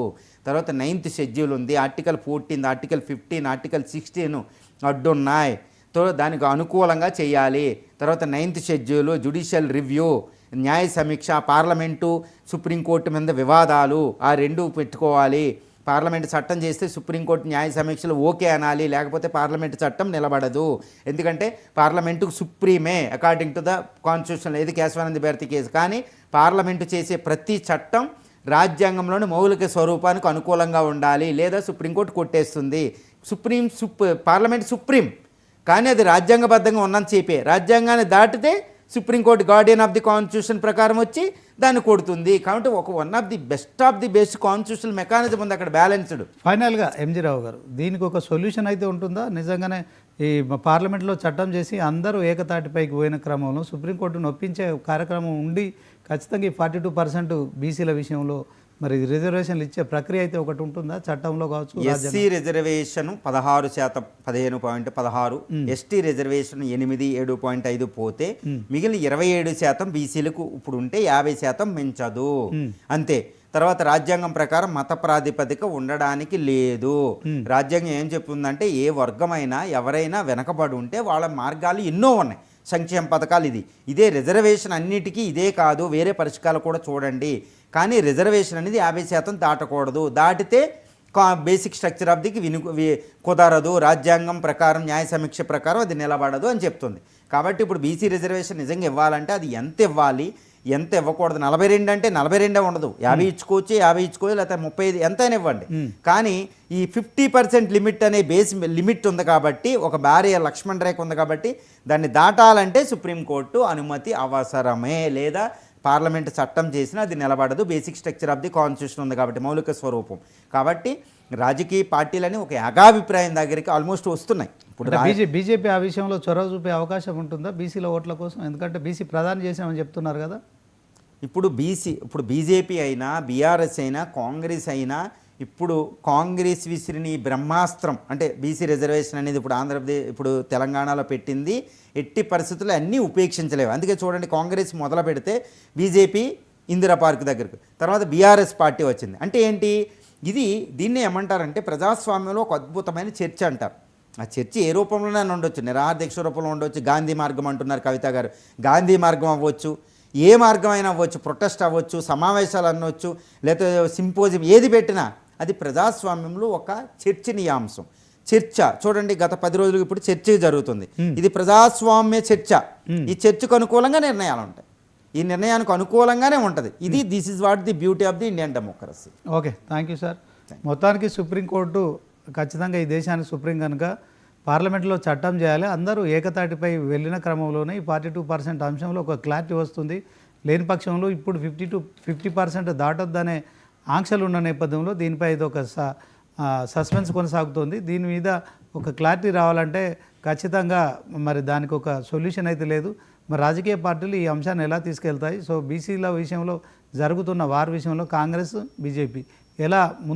తర్వాత 9th షెడ్యూల్ ఉంది, ఆర్టికల్ 14, ఆర్టికల్ 15, ఆర్టికల్ 16 అడ్డున్నాయి. దానికి అనుకూలంగా చేయాలి. తర్వాత 9th షెడ్యూలు, జ్యుడిషియల్ రివ్యూ, న్యాయ సమీక్ష, పార్లమెంటు సుప్రీంకోర్టు మీద వివాదాలు, ఆ 2 పెట్టుకోవాలి. పార్లమెంటు చట్టం చేస్తే సుప్రీంకోర్టు న్యాయ సమీక్షలు ఓకే అనాలి, లేకపోతే పార్లమెంటు చట్టం నిలబడదు. ఎందుకంటే పార్లమెంటుకు సుప్రీమే అకార్డింగ్ టు ద కాన్స్టిట్యూషన్. ఏది కేశవానంద భారతి కేసు. కానీ పార్లమెంటు చేసే ప్రతి చట్టం రాజ్యాంగంలోని మౌలిక స్వరూపానికి అనుకూలంగా ఉండాలి, లేదా సుప్రీంకోర్టు కొట్టేస్తుంది. పార్లమెంట్ సుప్రీం, కానీ అది రాజ్యాంగబద్ధంగా ఉన్నంత చెప్పే. రాజ్యాంగాన్ని దాటితే supreme court Guardian of the constitution ప్రకారం వచ్చి దాన్ని కొడుతుంది. కాబట్టి one of the best constitutional mechanism ఉంది అక్కడ, బ్యాలెన్స్డ్. ఫైనల్గా ఎంజీ రావు గారు, దీనికి ఒక సొల్యూషన్ అయితే ఉంటుందా? నిజంగానే ఈ పార్లమెంట్లో చట్టం చేసి అందరూ ఏకతాటిపైకి పోయిన క్రమంలో సుప్రీంకోర్టును ఒప్పించే కార్యక్రమం ఉండి ఖచ్చితంగా ఈ 42% బీసీల విషయంలో మరి రిజర్వేషన్లు ఇచ్చే ప్రక్రియ అయితే ఒకటి ఉంటుందా చట్టంలో కావచ్చు? ఎస్సీ రిజర్వేషన్ 16%, 15.16, ఎస్టీ రిజర్వేషన్ 8, 7.5 పోతే మిగిలిన 27% బీసీలకు ఇప్పుడు ఉంటే 50% పెంచదు అంతే. తర్వాత రాజ్యాంగం ప్రకారం మత ప్రాతిపదిక ఉండడానికి లేదు. రాజ్యాంగం ఏం చెప్తుందంటే ఏ వర్గమైనా ఎవరైనా వెనకబడి ఉంటే వాళ్ళ మార్గాలు ఎన్నో ఉన్నాయి. సంక్షేమ పథకాలు ఇదే రిజర్వేషన్ అన్నిటికీ ఇదే కాదు, వేరే పరిష్కారాలు కూడా చూడండి. కానీ రిజర్వేషన్ అనేది 50% దాటకూడదు. దాటితే బేసిక్ స్ట్రక్చర్ ఆఫ్ దికి కుదరదు, రాజ్యాంగం ప్రకారం న్యాయ సమీక్ష ప్రకారం అది నిలబడదు అని చెప్తుంది. కాబట్టి ఇప్పుడు బీసీ రిజర్వేషన్ నిజంగా ఇవ్వాలంటే అది ఎంత ఇవ్వాలి, ఎంత ఇవ్వకూడదు. 42 అంటే 42 ఉండదు, 50 ఇచ్చుకోవచ్చు, 50 ఇచ్చుకోవచ్చు, లేకపోతే 35 ఎంతైనా ఇవ్వండి. కానీ ఈ 50% లిమిట్ అనే బేస్ లిమిట్ ఉంది కాబట్టి, ఒక బ్యారియర్ లక్ష్మణ్ రేఖ ఉంది కాబట్టి దాన్ని దాటాలంటే సుప్రీంకోర్టు అనుమతి అవసరమే, లేదా పార్లమెంట్ చట్టం చేసినా అది నిలబడదు. Basic structure of the constitution ఉంది కాబట్టి, మౌలిక స్వరూపం కాబట్టి రాజకీయ పార్టీలని ఒక ఏకాభిప్రాయం దగ్గరికి ఆల్మోస్ట్ వస్తున్నాయి. ఇప్పుడు బీజేపీ ఆ విషయంలో చొరవ చూపే అవకాశం ఉంటుందా బీసీల ఓట్ల కోసం? ఎందుకంటే బీసీ ప్రధానం చేసామని చెప్తున్నారు కదా. ఇప్పుడు బీజేపీ అయినా, బీఆర్ఎస్ అయినా, కాంగ్రెస్ అయినా, ఇప్పుడు కాంగ్రెస్ విసిరిని బ్రహ్మాస్త్రం అంటే బీసీ రిజర్వేషన్ అనేది ఇప్పుడు తెలంగాణలో పెట్టింది, ఎట్టి పరిస్థితుల్లో అన్నీ ఉపేక్షించలేవు. అందుకే చూడండి, కాంగ్రెస్ మొదలు పెడితే బీజేపీ ఇందిరా పార్క్ దగ్గరకు, తర్వాత బీఆర్ఎస్ పార్టీ వచ్చింది. అంటే ఏంటి, దీన్ని ఏమంటారంటే ప్రజాస్వామ్యంలో ఒక అద్భుతమైన చర్చ అంటారు. ఆ చర్చ ఏ రూపంలోనే ఉండొచ్చు, నిరాధ్యక్ష రూపంలో ఉండొచ్చు, గాంధీ మార్గం అంటున్నారు కవిత గారు, గాంధీ మార్గం అవ్వచ్చు, ఏ మార్గం అయినా అవ్వచ్చు, ప్రొటెస్ట్ అవ్వచ్చు, సమావేశాలు అనవచ్చు, లేకపోతే సింపోజియం, ఏది పెట్టినా అది ప్రజాస్వామ్యంలో ఒక చర్చనీయాంశం. చర్చ చూడండి, గత 10 రోజులకు ఇప్పుడు చర్చ జరుగుతుంది. ఇది ప్రజాస్వామ్య చర్చ. ఈ చర్చకు అనుకూలంగా నిర్ణయాలు ఉంటాయి, ఈ నిర్ణయానికి అనుకూలంగానే ఉంటుంది. This is what the beauty of the Indian democracy. Okay, thank you sir. మొత్తానికి సుప్రీంకోర్టు ఖచ్చితంగా ఈ దేశానికి సుప్రీం కనుక పార్లమెంట్లో చట్టం చేయాలి. అందరూ ఏకతాటిపై వెళ్ళిన క్రమంలోనే ఈ 42% అంశంలో ఒక క్లారిటీ వస్తుంది. లేని పక్షంలో ఇప్పుడు 50% దాటొద్దనే ఆంక్షలు ఉన్న నేపథ్యంలో దీనిపై ఇది ఒక సస్పెన్స్ కొనసాగుతుంది. దీని మీద ఒక క్లారిటీ రావాలంటే ఖచ్చితంగా మరి దానికి ఒక సొల్యూషన్ అయితే లేదు. మరి రాజకీయ పార్టీలు ఈ అంశాన్ని ఎలా తీసుకెళ్తాయి? సో బీసీల విషయంలో జరుగుతున్న వారి విషయంలో కాంగ్రెస్, బీజేపీ ఎలా